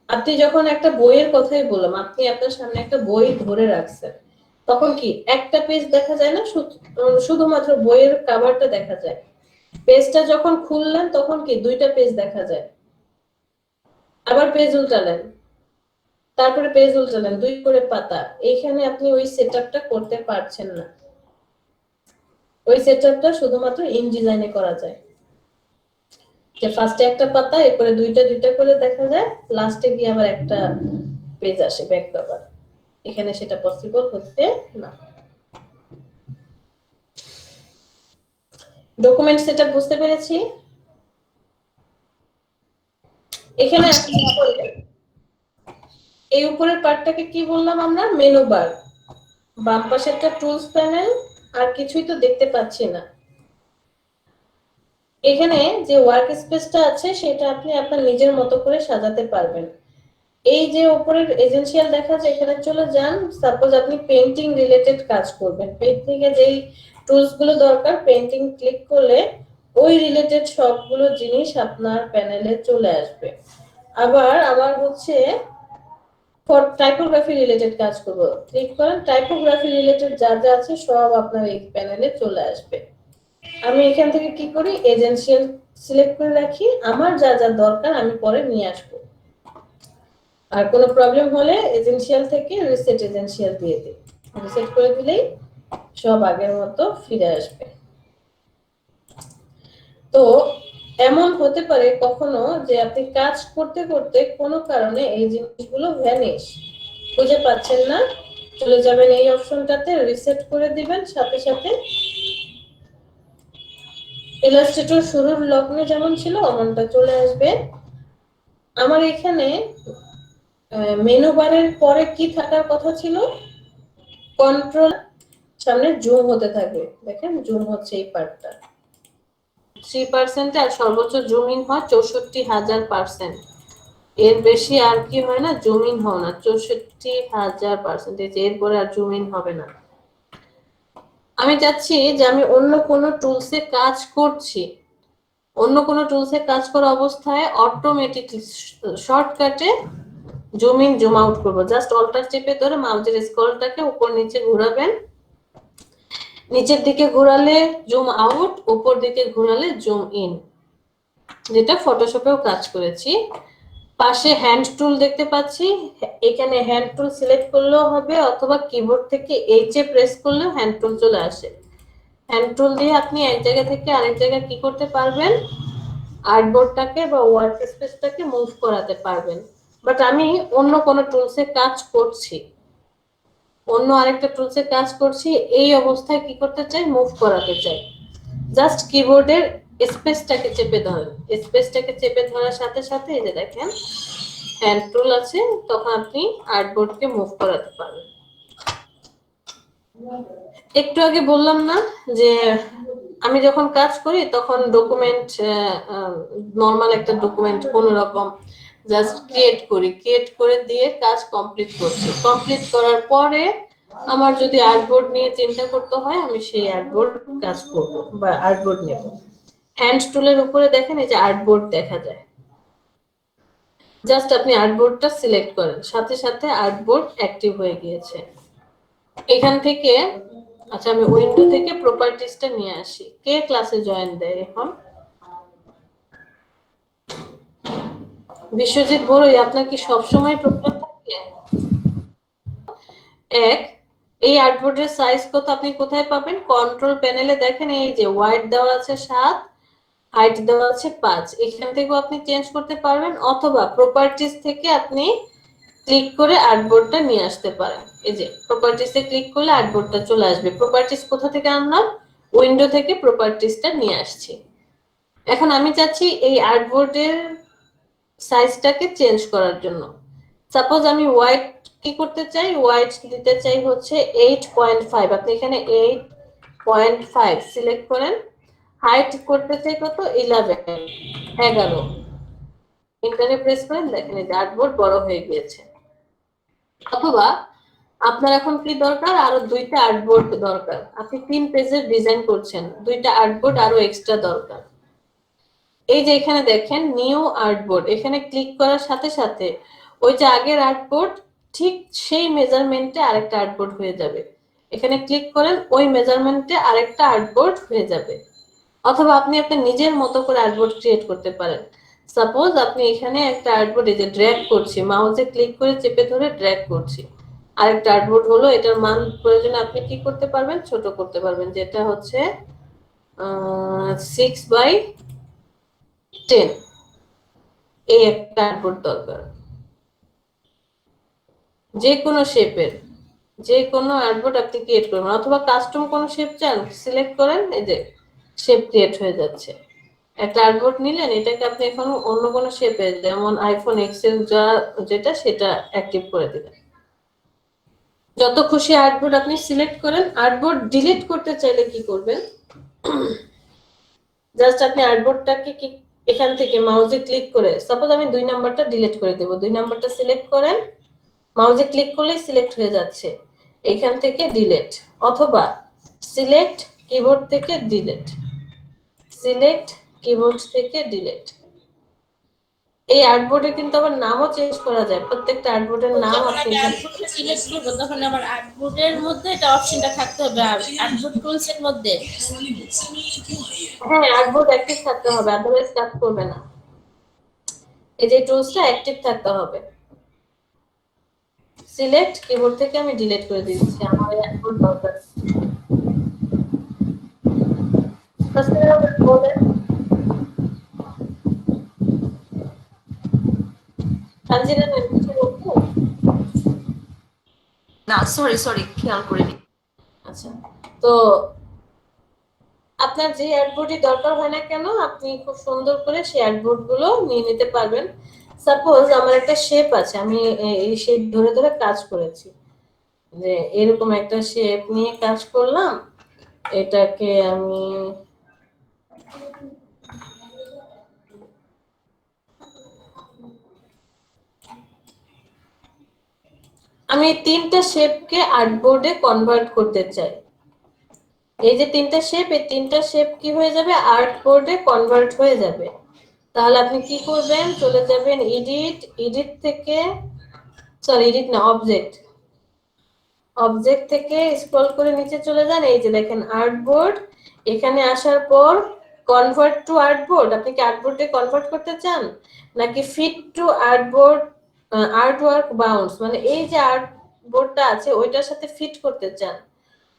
আপনি যখন একটা বইয়ের কথাই বললাম, আপনি আপনার সামনে একটা বই ধরে রাখছেন, তখন কি একটা পেজ দেখা যায় না, শুধুমাত্র বইয়ের কভারটা দেখা যায়, পেজটা যখন খুললেন তখন কি 2টা পেজ দেখা যায়, আবার পেজ উল্টালেন, তারপরে পেজ উল্টালেন, 2 করে পাতা, এইখানে আপনি ওই সেটআপটা করতে পারছেন না, ওই সেটআপটা শুধুমাত্র ইনডিজাইনে করা যায়, যে ফার্স্টে একটা পাতা, এরপরে 2টা করে দেখা যায়, লাস্টে গিয়ে আবার একটা পেজ আসে ব্যাক কভার, এখানে সেটা পসিবল হচ্ছে না। ডকুমেন্ট সেটআপ বুঝতে পেরেছি। এখানে এই উপরের পার্টটাকে কি বললাম আমরা? Menu bar. বাম পাশে একটা টুলস প্যানেল, আর কিছুই তো দেখতে পাচ্ছি না। এখানে যে ওয়ার্ক স্পেসটা আছে সেটা আপনি আপনার নিজের মতো করে সাজাতে পারবেন। এই যে উপরের এজেন্সিয়াল দেখা যায়, এখানে চলে যান। সাপোজ আপনি পেইন্টিং রিলেটেড কাজ করবেন, পেইন্টিং এ যেই টুলস গুলো দরকার, পেইন্টিং ক্লিক করলে ওই রিলেটেড সবগুলো জিনিস আপনার প্যানেলে চলে আসবে। আবার আমার হচ্ছে ফর টাইপোগ্রাফি রিলেটেড কাজ করব, ক্লিক করেন, টাইপোগ্রাফি রিলেটেড যা যা আছে সব আপনার এই প্যানেলে চলে আসবে। আমি এখান থেকে কি করি, এজেন্সিয়াল সিলেক্ট করে রাখি, আমার যা যা দরকার আমি পরে নিয়ে আসবো। আর কোনো প্রবলেম হলে এজেন্সিয়াল থেকে রিসেট এজেন্সিয়াল দিয়ে দিই, রিসেট করে দিলেই সব আগের মতো ফিরে আসবে। তো এমন হতে পারে কখনো যে আপনি কাজ করতে করতে কোনো কারণে এই জিনিসগুলো ভ্যানিশ, খুঁজে পাচ্ছেন না, চলে যাবেন এই অপশনটাতে, রিসেট করে দিবেন, সাথে সাথে ইলাস্ট্রেটর শুরুর লগ্নে যেমন ছিল অমনটা চলে আসবে। আমার এখানে মেনু বারের পরে কি থাকার কথা ছিল? কন্ট্রোল, সামনে জুম হতে থাকবে, দেখেন জুম হচ্ছে এই পার্টটা 3%, আর সর্বোচ্চ জুম ইন হয় 64,000%। এর বেশি আর কি হয় না, জুম ইন হয় না, 64,000%, এরপরে আর জুম ইন হবে না। আমি চাচ্ছি যে আমি অন্য কোনো টুলসে কাজ করছি, অন্য কোনো টুলসে কাজ করা অবস্থায় অটোমেটিকলি শর্টকাটে জুম ইন জুম আউট করবো। জাস্ট অল্টার চেপে ধরে মাউসের স্ক্রলটাকে উপর নিচে ঘোরাবেন, নিচের দিকে ঘোরালে জুম আউট, উপর দিকে ঘোরালে জুম ইন, যেটা ফটোশপেও কাজ করেছি। পাশে হ্যান্ড টুল দেখতে পাচ্ছি, এখানে হ্যান্ড টুল সিলেক্ট করলেও হবে, অথবা কিবোর্ড থেকে এইচ এ প্রেস করলেও হ্যান্ড টুল চলে আসে। হ্যান্ড টুল দিয়ে আপনি এক জায়গা থেকে আরেক জায়গায় কি করতে পারবেন, আর্টবোর্ডটাকে বা ওয়ার্ক স্পেসটাকে মুভ করাতে পারবেন। বাট আমি অন্য কোনো টুলসে কাজ করছি, অন্য আরেকটা টুলসে কাজ করছি, এই অবস্থায় কি করতে চাই, মুভ করাতে চাই। জাস্ট কিবোর্ডের স্পেসটাকে চেপে ধরেন, স্পেসটাকে চেপে ধরার সাথে সাথে এই যে দেখেন হ্যান্ড টুল আছে, তখন আপনি আর্টবোর্ডকে মুভ করাতে পারবেন। একটু আগে বললাম না যে আমি যখন কাজ করি তখন ডকুমেন্ট, নর্মাল একটা ডকুমেন্ট কোনো রকম জাস্ট ক্রিয়েট করি, ক্রিয়েট করে দিয়ে কাজ কমপ্লিট করছি। কমপ্লিট করার পরে আমার যদি আর্টবোর্ড নিয়ে চিন্তা করতে হয়, আমি সেই আর্টবোর্ড কাজ করব বা আর্টবোর্ড নেব। হ্যান্ড টুলের উপরে দেখেন এই যে আর্টবোর্ড দেখা যায়, জাস্ট আপনি আর্টবোর্ডটা সিলেক্ট করেন, সাথে সাথে আর্টবোর্ড অ্যাক্টিভ হয়ে গিয়েছে। এখান থেকে আচ্ছা আমি উইন্ডো থেকে প্রপার্টিজটা নিয়ে আসি। কে ক্লাসে জয়েন দেয় এখন? বিশ্বজিৎ বড়ই, আপনার কি সবসময় প্রবলেম থাকে? এক, এই আর্টবোর্ডের সাইজ কত আপনি কোথায় পাবেন? কন্ট্রোল প্যানেলে দেখেন এই যে ওয়াইড দেওয়া আছে 7, হাইট দেওয়া আছে 5, এখান থেকেও আপনি চেঞ্জ করতে পারবেন, অথবা প্রপার্টিজ থেকে আপনি ক্লিক করে আর্টবোর্ডটা নিয়ে আসতে পারেন। এই যে প্রপার্টিসে ক্লিক করলে আর্টবোর্ডটা চলে আসবে। প্রপার্টিস কোথা থেকে আনলাম? উইন্ডো থেকে প্রপার্টিসটা নিয়ে আসছি। এখন আমি চাচ্ছি এই আর্টবোর্ডের সাইজটাকে চেঞ্জ করার জন্য। সাপোজ আমি হোয়াইট কি করতে চাই, হোয়াইট দিতে চাই হচ্ছে 8.5, আপনি এখানে 8.5 সিলেক্ট করেন। হাইট করতে চাই কত, 11, ইন্টারে প্রেস করেন, দেখেন এই আর্টবোর্ড বড় হয়ে গিয়েছে। অথবা আপনার এখন কি দরকার, আরো 2টা আর্টবোর্ড দরকার, আপনি 3 পেজের ডিজাইন করছেন, 2টা আর্টবোর্ড আরো এক্সট্রা দরকার। এই যে এখানে দেখেন নিউ আর্টবোর্ড, এখানে ক্লিক করার সাথে সাথে ওই যে আগের আর্টবোর্ড ঠিক সেই মেজারমেন্টে আরেকটা আর্টবোর্ড হয়ে যাবে। এখানে ক্লিক করেন, ওই মেজারমেন্টে আরেকটা আর্টবোর্ড হয়ে যাবে। অথবা আপনি আপনার নিজের মতো করে আর্টবোর্ড ক্রিয়েট করতে পারেন। সাপোজ আপনি এখানে একটা আর্টবোর্ড এই যে ড্র্যাগ করছি, মাউসে ক্লিক করে চেপে ধরে ড্র্যাগ করছি, আরেকটা আর্টবোর্ড হলো, এটার মান প্রয়োজনে আপনি কি করতে পারবেন, ছোট করতে পারবেন, যেটা হচ্ছে 6/10, এই একটা আর্টবোর্ড দরকার। যে কোনো শেপের যে কোনো আর্টবোর্ড আপনি ক্রিয়েট করবেন, অথবা কাস্টম কোনো শেপ চান সিলেক্ট করেন, এই যে শেপ ক্রিয়েট হয়ে যাচ্ছে। একটা আর্টবোর্ড নিলেন, এটাকে আপনি এখন অন্য কোনো শেপে, যেমন আইফোন এক্সেল যা যেটা সেটা অ্যাক্টিভ করে দিলেন। যত খুশি আর্টবোর্ড আপনি সিলেক্ট করেন। আর্টবোর্ড ডিলিট করতে চাইলে কি করবেন, জাস্ট আপনি আর্টবোর্ডটাকে কি এখান থেকে মাউসে ক্লিক করে, সাপোজ আমি 2 নাম্বারটা ডিলিট করে দেব, 2 নাম্বারটা সিলেক্ট করেন, মাউসে ক্লিক করলেই সিলেক্ট হয়ে যাচ্ছে, এখান থেকে ডিলিট, অথবা সিলেক্ট কিবোর্ড থেকে ডিলিট, সিলেক্ট কিবোর্ড থেকে ডিলিট। এই আর্টবোর্ডে কিন্তু আবার নামও চেঞ্জ করা যায়, প্রত্যেকটা আর্টবোর্ডের নাম যখন আপনি আমি আর্টবোর্ড সিলেক্ট করবো তখন আমার আর্টবোর্ডের মধ্যে এটা অপশনটা থাকতে হবে, আর্টবোর্ড টুলস এর মধ্যে। হ্যাঁ, আর্টবোর্ড অ্যাক্টিভ থাকতে হবে, আদারওয়াইজ কাজ করবে না। এই যে টুলসটা অ্যাক্টিভ থাকতে হবে। সিলেক্ট কিবোর্ড থেকে আমি ডিলিট করে দিচ্ছি, আমার এই আর্টবোর্ড দরকার। বলেন তানজিলা ম্যাম কিছু বলছেন? না সরি খেয়াল করিনি। আচ্ছা, তো আপনার যে অ্যাডবোর্ডই দরকার হয় না কেন, আপনি খুব সুন্দর করে সেই অ্যাডবোর্ড গুলো নিয়ে নিতে পারবেন। সাপোজ আমার একটা শেপ আছে, আমি এই শেপ ধরে ধরে কাজ করেছি, যে এরকম একটা শেপ নিয়ে কাজ করলাম, এটাকে আমি 3টা শেপকে আর্টবোর্ডে কনভার্ট করতে চাই। এই যে 3টা শেপ, এই 3টা শেপ কি হয়ে যাবে, আর্টবোর্ডে কনভার্ট হয়ে যাবে। তাহলে আপনি কি করবেন, চলে যাবেন এডিট থেকে, সরি এডিট না, অবজেক্ট থেকে স্ক্রল করে নিচে চলে যান, এই যে দেখেন আর্টবোর্ড। এখানে আসার পর কনভার্ট টু আর্টবোর্ড, আপনি কি আর্টবোর্ডে কনভার্ট করতে চান, নাকি fit to artboard artwork bounds, মানে এই যে আর্টবোর্ডটা আছে ওইটার সাথে ফিট করতে চান,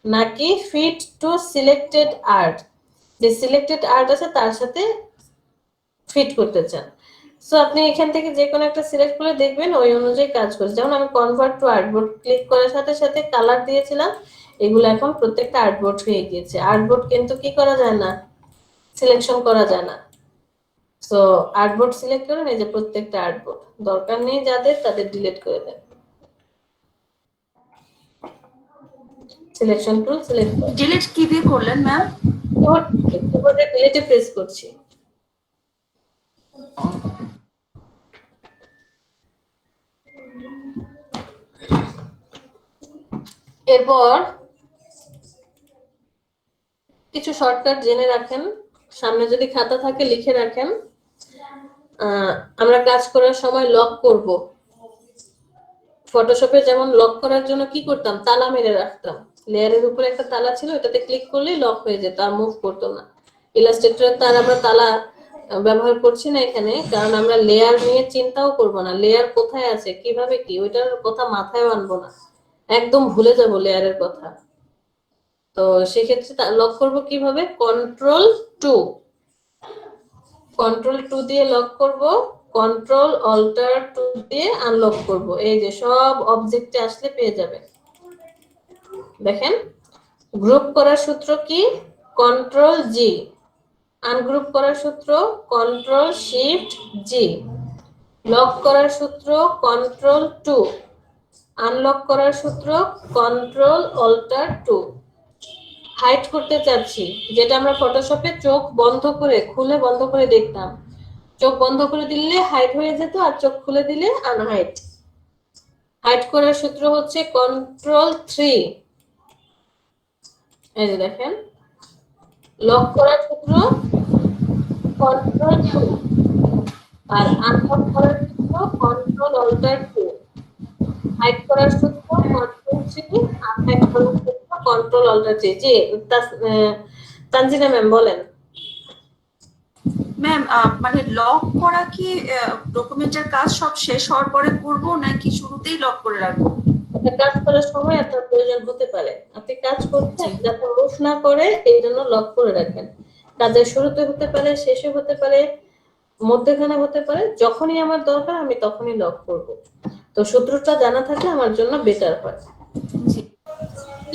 নাকি ফিট টু সিলেক্টেড আর্ট, যে সিলেক্টেড আর্ট আছে তার সাথে ফিট করতে চান। সো আপনি এখান থেকে যে কোনো একটা সিলেক্ট করে দেখবেন ওই অনুযায়ী কাজ করছে। যেমন আমি কনভার্ট টু আর্টবোর্ড ক্লিক করার সাথে সাথে কালার দিয়েছিলাম, এগুলো এখন প্রত্যেকটা আর্টবোর্ড হয়ে গিয়েছে। আর্টবোর্ড কিন্তু কি করা যায় না, সিলেকশন করা যায় না। সো আর্টবোর্ড সিলেক্ট করেন, এই যে প্রত্যেকটা আর্টবোর্ড, দরকার নেই যাদের তাদের ডিলিট করে দেন। সিলেকশন টুল সিলেক্ট করুন, ডিলিট কি দিয়ে করলেন ম্যাম? কিবোর্ডে ডিলিটে প্রেস করছি। এরপর কিছু শর্টকাট জেনে রাখেন, সামনে যদি খাতা থাকে লিখে রাখেন। আমরা কাজ করার সময় লক করব, ফটোশপে যেমন লক করার জন্য কি করতাম, তালা মেরে রাখতাম, লেয়ারের উপরে একটা তালা ছিল, ওটাতে ক্লিক করলেই লক হয়ে যেত, আর মুভ করতো না। ইলাস্ট্রেটরে তার আমরা তালা ব্যবহার করছি না এখানে, কারণ আমরা লেয়ার নিয়ে চিন্তাও করব না, লেয়ার কোথায় আছে কিভাবে কি ওইটার কথা মাথায় আনবো না, একদম ভুলে যাব লেয়ারের কথা। তো সেক্ষেত্রে লক করব কিভাবে, কন্ট্রোল টু দিয়ে লক করব, কন্ট্রোল অল্টার টু দিয়ে আনলক করব। এই যে সব অবজেক্টে আসলে পেয়ে যাবেন। দেখেন গ্রুপ করার সূত্র কি, কন্ট্রোল জি, আনগ্রুপ করার সূত্র কন্ট্রোল শিফট জি, লক করার সূত্র কন্ট্রোল টু, আনলক করার সূত্র কন্ট্রোল অল্টার টু। হাইড করতে চাচ্ছি, যেটা আমরা ফটোশপে চোখ বন্ধ করে খুলে বন্ধ করে দেখতাম, চোখ বন্ধ করে দিলে হাইড হয়ে যেত, আর চোখ খুলে দিলে আনহাইড। হাইড করার সূত্র হচ্ছে কন্ট্রোল 3, এই যে দেখেন। লক করার সূত্র কন্ট্রোল 2, আর আনলক করার সূত্র কন্ট্রোল অল্টার 2। হাইড করার সূত্র কন্ট্রোল 3, আনহাইড করার সূত্র কন্ট্রোল অল্টার 3। জি তানজিনা ম্যাম বলেন। ম্যাম মানে লক করা কি ডকুমেন্টের কাজ সব শেষ হওয়ার পরে করব, নাকি শুরুতেই লক করে রাখবো? কাজ করার সময় আপনার প্রয়োজন হতে পারে, আপনি কাজ করছেন যাতে মুভ না করে এই জন্য লক করে রাখবেন। কাজের শুরুতে হতে পারে, শেষে হতে পারে, মধ্যখানে হতে পারে, যখনই আমার দরকার আমি তখনই লক করব। তো সূত্রটা জানা থাকলে আমার জন্য বেটার হয়।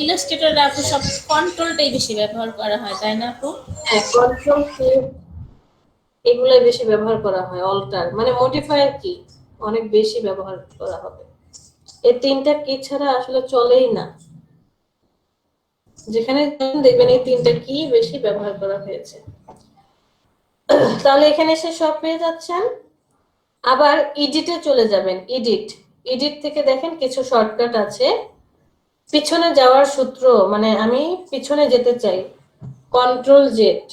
ইলাস্ট্রেটরে আপু সব কন্ট্রোলটাই বেশি ব্যবহার করা হয়, তাই না আপু? কন্ট্রোল শিফট এগুলাই বেশি ব্যবহার করা হয়। অল্টার মানে মডিফায়ার কি অনেক বেশি ব্যবহার করা হবে। এই তিনটা কি ছাড়া আসলে চলেই না। যেখানে দেখবেন এই তিনটা কি বেশি ব্যবহার করা হয়েছে। তাহলে এখানে এসে সব পেয়ে যাচ্ছেন। আবার এডিটে চলে যাবেন। এডিট থেকে দেখেন কিছু শর্টকাট আছে। পিছনে যাওয়ার সূত্র মানে আমি পিছনে যেতে চাই, কন্ট্রোল জেড।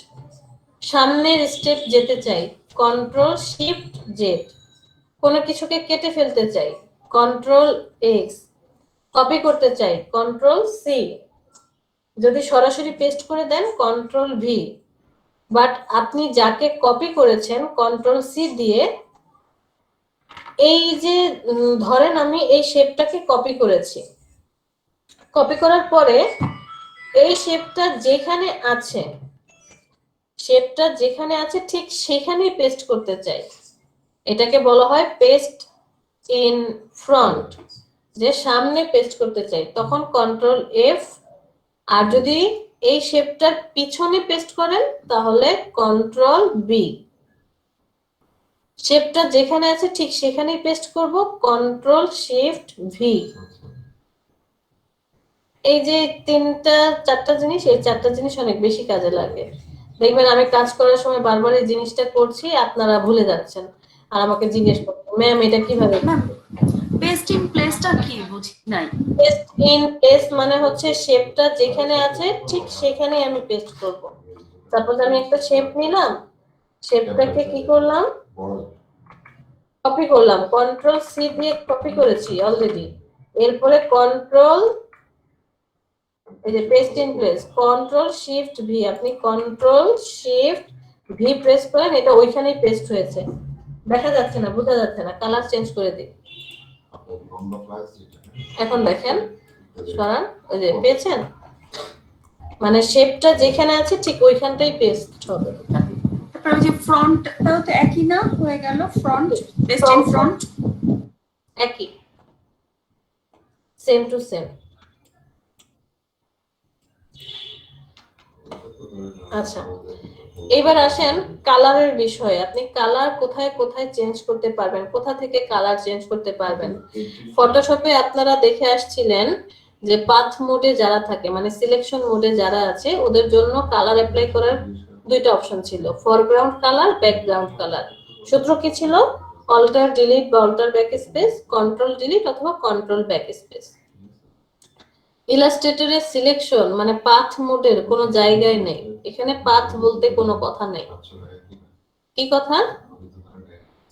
সামনের স্টেপ যেতে চাই, কন্ট্রোল শিফট জেড। কোনো কিছুকে কেটে ফেলতে চাই, কন্ট্রোল এক্স। কপি করতে চাই, কন্ট্রোল সি। যদি সরাসরি পেস্ট করে দেন, কন্ট্রোল ভি। বাট আপনি যাকে কপি করেছেন, কন্ট্রোল সি দিয়ে এই যে ধরেন আমি এই শেপটাকে কপি করেছি। কপি করার পরে এই শেপটা যেখানে আছে ঠিক সেখানেই পেস্ট করতে চাই। এটাকে বলা হয় পেস্ট ইন ফ্রন্ট, যে সামনে পেস্ট করতে চাই, তখন কন্ট্রোল এফ। আর যদি এই শেপটার পিছনে পেস্ট করেন তাহলে কন্ট্রোল বি। শেপটা যেখানে আছে ঠিক সেখানেই পেস্ট করব, কন্ট্রোল শিফট ভি। এই যে চারটা জিনিস, এই চারটা জিনিস অনেক বেশি কাজে লাগে। দেখবেন আমি কাজ করার সময় বারবার এই জিনিসটা করছি, আপনারা ভুলে যাচ্ছেন আর আমাকে জিজ্ঞেস করছেন ম্যাম এটা কিভাবে। ম্যাম পেস্ট ইন প্লেসটা কি বুঝি নাই। পেস্ট ইন প্লেস মানে হচ্ছে শেপটা যেখানে আছে ঠিক সেখানেই আমি পেস্ট করব। সাপোজ আমি একটা শেপ নিলাম, শেপটাকে কি করলাম, কপি করলাম, কন্ট্রোল সি দিয়ে কপি করেছি অলরেডি। এরপরে কন্ট্রোল, এই যে paste in place, control shift V. আপনি কন্ট্রোল শিফট ভি প্রেস করেন, এটা ওইখানেই পেস্ট হয়েছে। দেখা যাচ্ছে না, বোঝা যাচ্ছে না, কালার চেঞ্জ করে দিই। এখন দেখেন, সরান, ওই যে পেয়েছেন, মানে শেপটা যেখানে আছে ঠিক ওইখানটাই পেস্ট হবে। তারপর ওই যে ফ্রন্টটাও তো একই না হয়ে গেল, ফ্রন্ট পেস্ট ইন ফ্রন্ট একই, সেম টু সেম। আচ্ছা, এবার আসেন কালারের বিষয়ে। আপনি কালার কোথায় কোথায় চেঞ্জ করতে পারবেন, কোথা থেকে কালার চেঞ্জ করতে পারবেন। ফটোশপে আপনারা দেখে আসছিলেন যে পাথ মোডে যারা থাকে মানে সিলেকশন মোডে যারা আছে ওদের জন্য কালার অ্যাপ্লাই করার দুইটা অপশন ছিল, ফরগ্রাউন্ড কালার, ব্যাকগ্রাউন্ড কালার। সূত্র কি ছিল? অল্টার ডিলিট বা alt backspace, control delete অথবা কন্ট্রোল ব্যাক স্পেস। ইলাস্ট্রেটরের সিলেকশন মানে পাথ মোডের কোনো জায়গায় নেই, এখানে পাথ বলতে কোনো কথা নেই। কি কথা?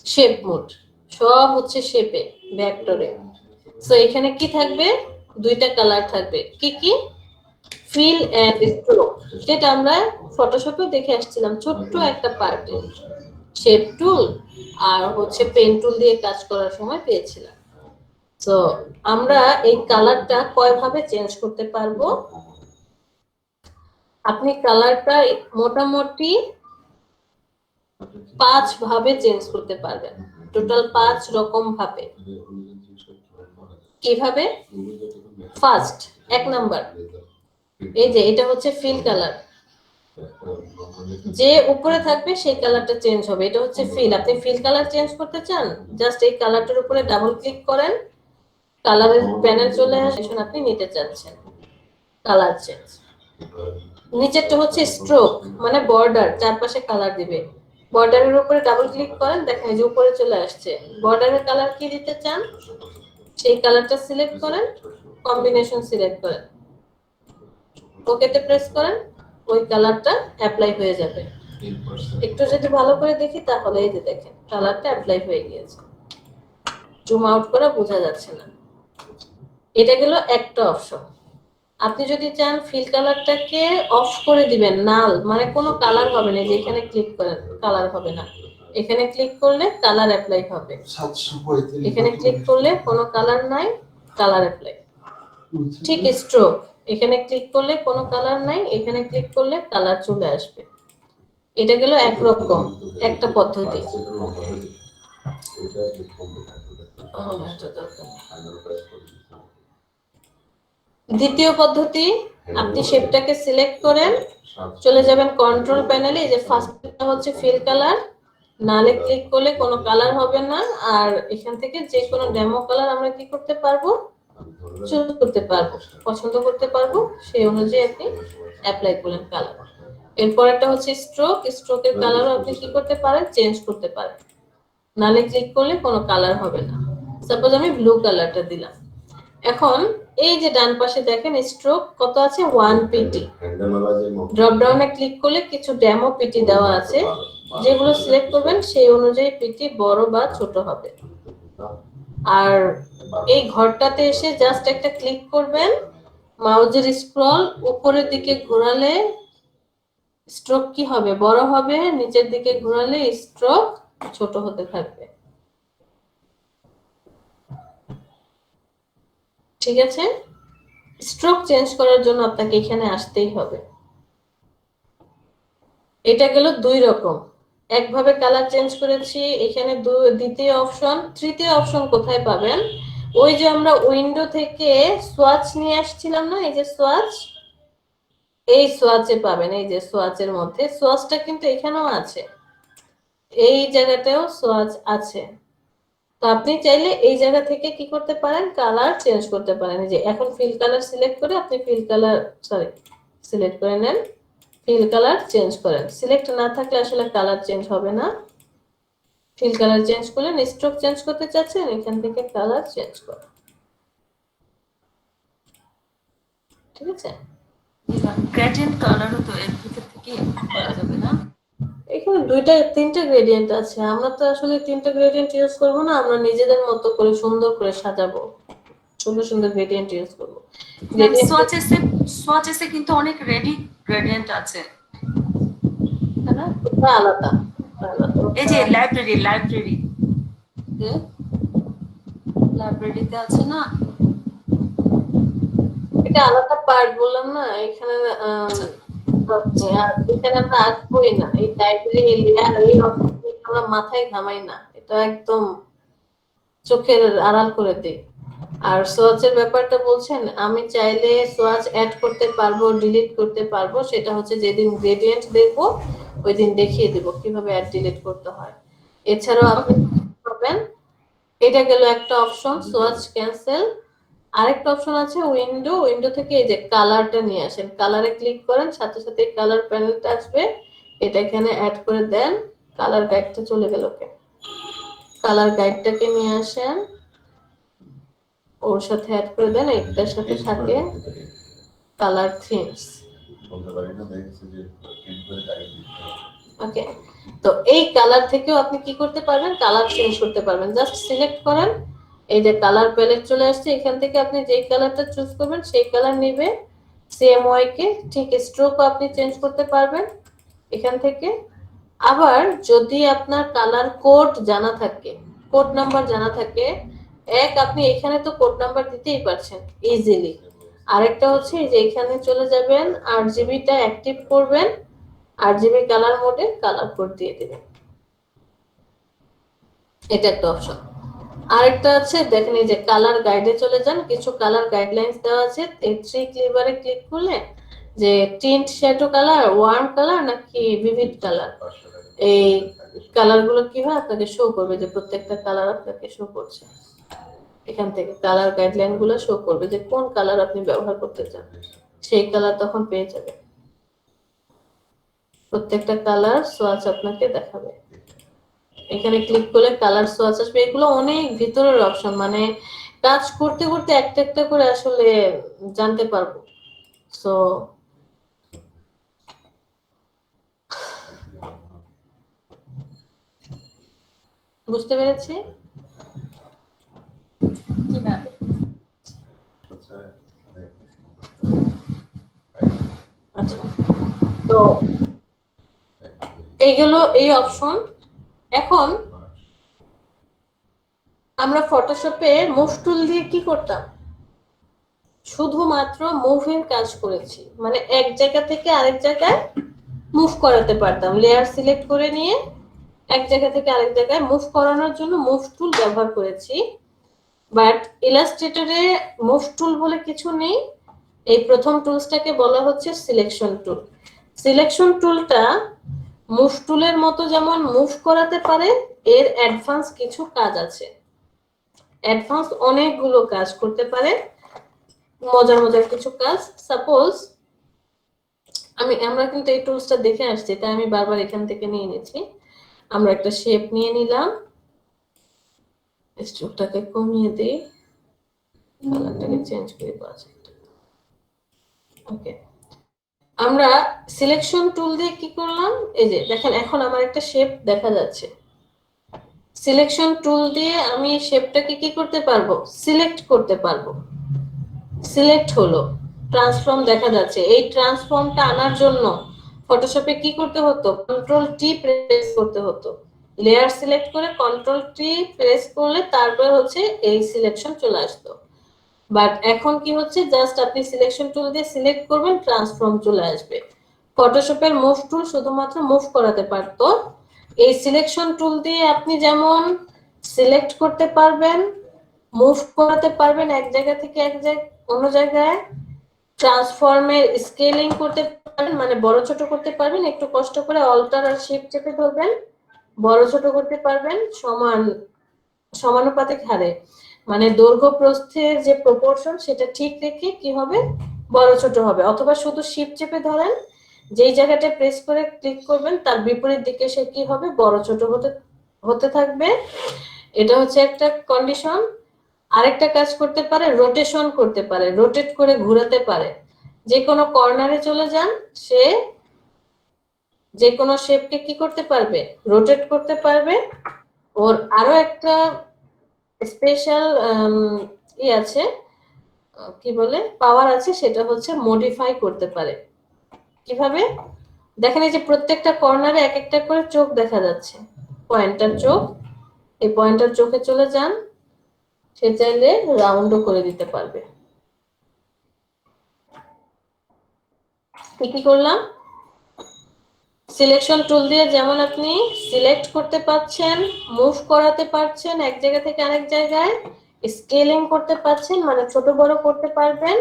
শেপ মোড, সব হচ্ছে শেপে, ভেক্টরে। সো এখানে কি থাকবে? দুইটা কালার থাকবে। কি কি? ফিল এন্ড স্ট্রোক, যেটা আমরা ফটোশপে দেখে আসছিলাম ছোট্ট একটা পার্টে। শেপ টুল আর হচ্ছে পেন টুল দিয়ে কাজ করার সময় পেয়েছিলাম। তো আমরা এই কালারটা কয়ভাবে চেঞ্জ করতে পারবো? আপনি কালারটা মোটামুটি 5 ভাবে চেঞ্জ করতে পারবেন, টোটাল 5 রকম ভাবে। কিভাবে? ফার্স্ট, 1 নাম্বার, এই যে এটা হচ্ছে ফিল কালার, যে উপরে থাকবে সেই কালারটা চেঞ্জ হবে। এটা হচ্ছে ফিল। আপনি ফিল কালার চেঞ্জ করতে চান, জাস্ট এই কালারটার উপরে ডাবল ক্লিক করেন, কালারের প্যানেল চলে আসে, আপনি নিতে চাচ্ছেন কালার চেঞ্জ। নিচেরটা হচ্ছে স্ট্রোক মানে বর্ডার, চারপাশে কালার দিবে। বর্ডারের উপরে ডাবল ক্লিক করেন, দেখেন যে উপরে চলে আসছে। বর্ডারের কালার কি দিতে চান সেই কালারটা সিলেক্ট করেন, কম্বিনেশন সিলেক্ট করেন, ওকেতে প্রেস করেন, ওই কালারটা অ্যাপ্লাই হয়ে যাবে। একটু যদি ভালো করে দেখি তাহলে এই যে দেখেন কালারটা অ্যাপ্লাই হয়ে গিয়েছে। জুম আউট করে বোঝা যাচ্ছে না। এটা গেল একটা অপশন। আপনি যদি চান ফিল কালারটাকে অফ করে দিবেন, নাল মানে কোনো কালার হবে না, যে এখানে ক্লিক করেন কালার হবে না, এখানে ক্লিক করলে কালার অ্যাপ্লাই হবে, এখানে ক্লিক করলে কোনো কালার নাই, কালার অ্যাপ্লাই। ঠিক স্ট্রোক, এখানে ক্লিক করলে কোনো কালার নাই, এখানে ক্লিক করলে কালার চলে আসবে। এটা গেল একরকম একটা পদ্ধতি। দ্বিতীয় পদ্ধতি, আপনি শেপটাকে সিলেক্ট করেন, চলে যাবেন কন্ট্রোল প্যানেলে, এই যে ফার্স্টটা হচ্ছে ফিল কালার, নালে ক্লিক করলে কোনো কালার হবে না। আর এখান থেকে যে কোনো ডেমো কালার আমরা কি করতে পারবো, চুজ করতে পারবো, পছন্দ করতে পারবো, সেই অনুযায়ী আপনি অ্যাপ্লাই করলেন কালার। এরপর একটা হচ্ছে স্ট্রোক, স্ট্রোকের কালারও আপনি কি করতে পারেন, চেঞ্জ করতে পারেন। নালে ক্লিক করলে কোনো কালার হবে না। সাপোজ আমি ব্লু কালারটা দিলাম। এখন এই যে ডান পাশে দেখেন স্ট্রোক কত আছে, 1 পিটি। ড্রপ ডাউনে ক্লিক করলে কিছু ডেমো পিটি দেওয়া আছে, যেগুলো সিলেক্ট করবেন সেই অনুযায়ী পিটি বড় বা ছোট হবে। আর এই ঘরটাতে এসে জাস্ট একটা ক্লিক করবেন, মাউসের স্ক্রল উপরের দিকে ঘোরালে স্ট্রোক কি হবে, বড় হবে, নিচের দিকে ঘোরালে স্ট্রোক ছোট হতে থাকবে। ঠিক আছে, স্ট্রোক চেঞ্জ করার জন্য আপনাকে এখানে আসতেই হবে। এটা গেল দুই রকম, একভাবে কালার চেঞ্জ করেছি। এখানে দ্বিতীয় অপশন, তৃতীয় অপশন কোথায় পাবেন, ওই যে আমরা উইন্ডো থেকে সোয়াচ নিয়ে আসছিলাম না, এই যে সোয়াচ, এই সোয়াচে পাবেন। এই যে সোয়াচের মধ্যে সোয়াচটা কিন্তু এখানেও আছে, এই জায়গাটাও সোয়াচ আছে। তো আপনি চাইলে এই জায়গা থেকে কি করতে পারেন, কালার চেঞ্জ করতে পারেন। এই যে এখন ফিল কালার সিলেক্ট করে আপনি ফিল কালার সিলেক্ট করে নেন, ফিল কালার চেঞ্জ করেন। সিলেক্ট না থাকলে আসলে কালার চেঞ্জ হবে না। ফিল কালার চেঞ্জ করলেন, স্ট্রোক চেঞ্জ করতে চাচ্ছেন, এখান থেকে কালার চেঞ্জ করেন। ঠিক আছে, গ্রেডিয়েন্ট কালারও তো এর ভিতর থেকে করা যাবে না? এখানে তিনটা গ্রেডিয়েন্ট আছে। আমরা তো আসলে তিনটা গ্রেডিয়েন্ট ইউজ করবো না, আমরা নিজেদের মতো করে সুন্দর করে সাজাবো, সুন্দর সুন্দর গ্রেডিয়েন্ট ইউজ করবো। সোয়াচেসে কিন্তু অনেক রেডি গ্রেডিয়েন্ট আছে, তাই না? ওটা আলাদা আলাদা। এই যে লাইব্রেরিতে আছে না, এটা আলাদা পার্ট বললাম না, এখানে আর এখানে আমরা আসবোই না। এই লাইব্রেরি লেয়ার এই আমরা মাথায় ঘামাই না, এটা একদম চোখের আড়াল করে দিই। আর সোয়াচের ব্যাপারটা বলছেন, আমি চাইলে সোয়াচ অ্যাড করতে পারবো, ডিলিট করতে পারবো, সেটা হচ্ছে যেদিন গ্রেডিয়েন্ট দেখবো ওই দিন দেখিয়ে দেবো কিভাবে অ্যাড ডিলিট করতে হয়। এছাড়াও আপনি পাবেন, এটা গেল একটা অপশন, সোয়াচ ক্যান্সেল। আরেকটা অপশন আছে উইন্ডো থেকে এই যে কালারটা নিয়ে আসেন, কালারে ক্লিক করেন, সাথে সাথে কালার প্যানেলটা আসবে, এটা এখানে অ্যাড করে দেন। কালার গাইডটা চলে গেল, কালার গাইডটাকে নিয়ে আসেন, ওর সাথে অ্যাড করে দেন, একটার সাথে থাকে কালার থিমস। ওকে, তো এই কালার থেকেও আপনি কি করতে পারবেন, কালার চেঞ্জ করতে পারবেন। জাস্ট সিলেক্ট করেন, এই যে কালার প্যালেট চলে আসছে, এখান থেকে আপনি যেই কালারটা চুজ করবেন সেই কালার নেবে। সেম ওয়াইকে ঠিক স্ট্রোকও আপনি চেঞ্জ করতে পারবেন এখান থেকে। আবার যদি আপনার কালার কোড জানা থাকে, কোড নাম্বার জানা থাকে, আপনি এখানে তো কোড নাম্বার দিতেই পারছেন ইজিলি। আরেকটা হচ্ছে যে এখানে চলে যাবেন, আরজিবিটা অ্যাক্টিভ করবেন, আরজিবি কালার মোডে কালার কোড দিয়ে দিবেন, এটা একটা অপশন। আরেকটা আছে দেখেন, এই যে কালার গাইডে চলে যান, কিছু কালার গাইডলাইন্স দেওয়া আছে। এই 3 ক্লিভারে ক্লিক করলে যে tint shadow colour, worm colour নাকি ভিভিড কালার, এই কালারগুলো কি হয় আপনাকে শো করবে, যে প্রত্যেকটা কালার আপনাকে শো করছে। এখান থেকে কালার গাইডলাইন গুলো শো করবে যে কোন কালার আপনি ব্যবহার করতে চান, সেই কালার তখন পেয়ে যাবে। প্রত্যেকটা কালার সোয়াচ আপনাকে দেখাবে। এখানে ক্লিক করলে কালার সোয়াচ আসবে। এগুলো অনেক ভিতরের অপশন, মানে কাজ করতে করতে একটা একটা করে আসলে জানতে পারবো। সো বুঝতে পেরেছি। আচ্ছা, তো এইগুলো এই অপশন। এখন আমরা ফটোশপে মুভ টুল দিয়ে কি করতাম, শুধুমাত্র মুভের কাজ করেছি, মানে এক জায়গা থেকে আরেক জায়গায় মুভ করাতে পারতাম। লেয়ার সিলেক্ট করে নিয়ে এক জায়গা থেকে আরেক জায়গায় মুভ করানোর জন্য মুভ টুল ব্যবহার করেছি। বাট ইলাস্ট্রেটরে মুভ টুল বলে কিছু নেই। এই প্রথম টুলসটাকে বলা হচ্ছে সিলেকশন টুল। সিলেকশন টুলটা মুভ টুলের মতো যেমন মুভ করাতে পারে, এর অ্যাডভান্স কিছু কাজ আছে, অ্যাডভান্স অনেকগুলো কাজ করতে পারে, মজার মজার কিছু কাজ। সাপোজ আমরা কিন্তু এই টুলসটা দেখে আসছি, তাই আমি বারবার এখান থেকে নিয়ে নিচ্ছি। আমরা একটা শেপ নিয়ে নিলাম, স্ট্রোকটাকে কমিয়ে দিই, কালারটাকে চেঞ্জ করে পাওয়া যায়। ওকে, আমরা সিলেকশন টুল দিয়ে কি করলাম, এই যে দেখেন এখন আমার একটা শেপ দেখা যাচ্ছে। সিলেকশন টুল দিয়ে আমি শেপটাকে কি করতে পারবো, সিলেক্ট করতে পারবো। সিলেক্ট হলো, ট্রান্সফর্ম দেখা যাচ্ছে। এই ট্রান্সফর্মটা আনার জন্য ফটোশপে কি করতে হতো, কন্ট্রোল টি প্রেস করতে হতো। লেয়ার সিলেক্ট করে কন্ট্রোল টি প্রেস করলে তারপর হচ্ছে এই সিলেকশন চলে আসতো। বাট এখন কি হচ্ছে, জাস্ট আপনি সিলেকশন টুল দিয়ে সিলেক্ট করবেন, ট্রান্সফর্ম চলে আসবে। ফটোশপের মুভ টুল শুধুমাত্র মুভ করাতে পারতো, এই সিলেকশন টুল দিয়ে আপনি যেমন সিলেক্ট করতে পারবেন, মুভ করাতে পারবেন এক জায়গা থেকে অন্য জায়গায়, ট্রান্সফর্মের স্কেলিং করতে পারবেন, মানে বড় ছোট করতে পারবেন, একটু কষ্ট করে অল্টার আর শিফট চেপে ধরবেন, বড় ছোট করতে পারবেন সমানুপাতিক হারে, মানে দৈর্ঘ্য প্রস্থের যে প্রপোর্শন সেটা ঠিক রেখে কি হবে, বড় ছোট হবে। অথবা শুধু শিফট চেপে ধরেন, যেই জায়গাটা প্রেস করে ক্লিক করবেন তার বিপরীত দিকে সে কি হবে, বড় ছোট হতে থাকবে। এটা হচ্ছে একটা কন্ডিশন। আরেকটা কাজ করতে পারে, রোটেশন করতে পারে, রোটেট করে ঘোরাতে পারে। যে কোনো কর্নারে চলে যান, সে যে কোনো শেপকে কি করতে পারবে, রোটেট করতে পারবে। ওর আরো একটা স্পেশাল আছে, কি বলে, পাওয়ার আছে, সেটা হচ্ছে মডিফাই করতে পারে। কিভাবে দেখেন, এই যে প্রত্যেকটা কর্নারে এক একটা করে চোখ দেখা যাচ্ছে, পয়েন্টার চোখ। এই পয়েন্টার চোখে চলে যান, সে চাইলে রাউন্ডও করে দিতে পারবে। কি করলাম, সিলেকশন টুল দিয়ে যেমন আপনি সিলেক্ট করতে পারছেন, মুভ করাতে পারছেন এক জায়গা থেকে আরেক জায়গায়, স্কেলিং করতে পারছেন মানে ছোট বড় করতে পারবেন,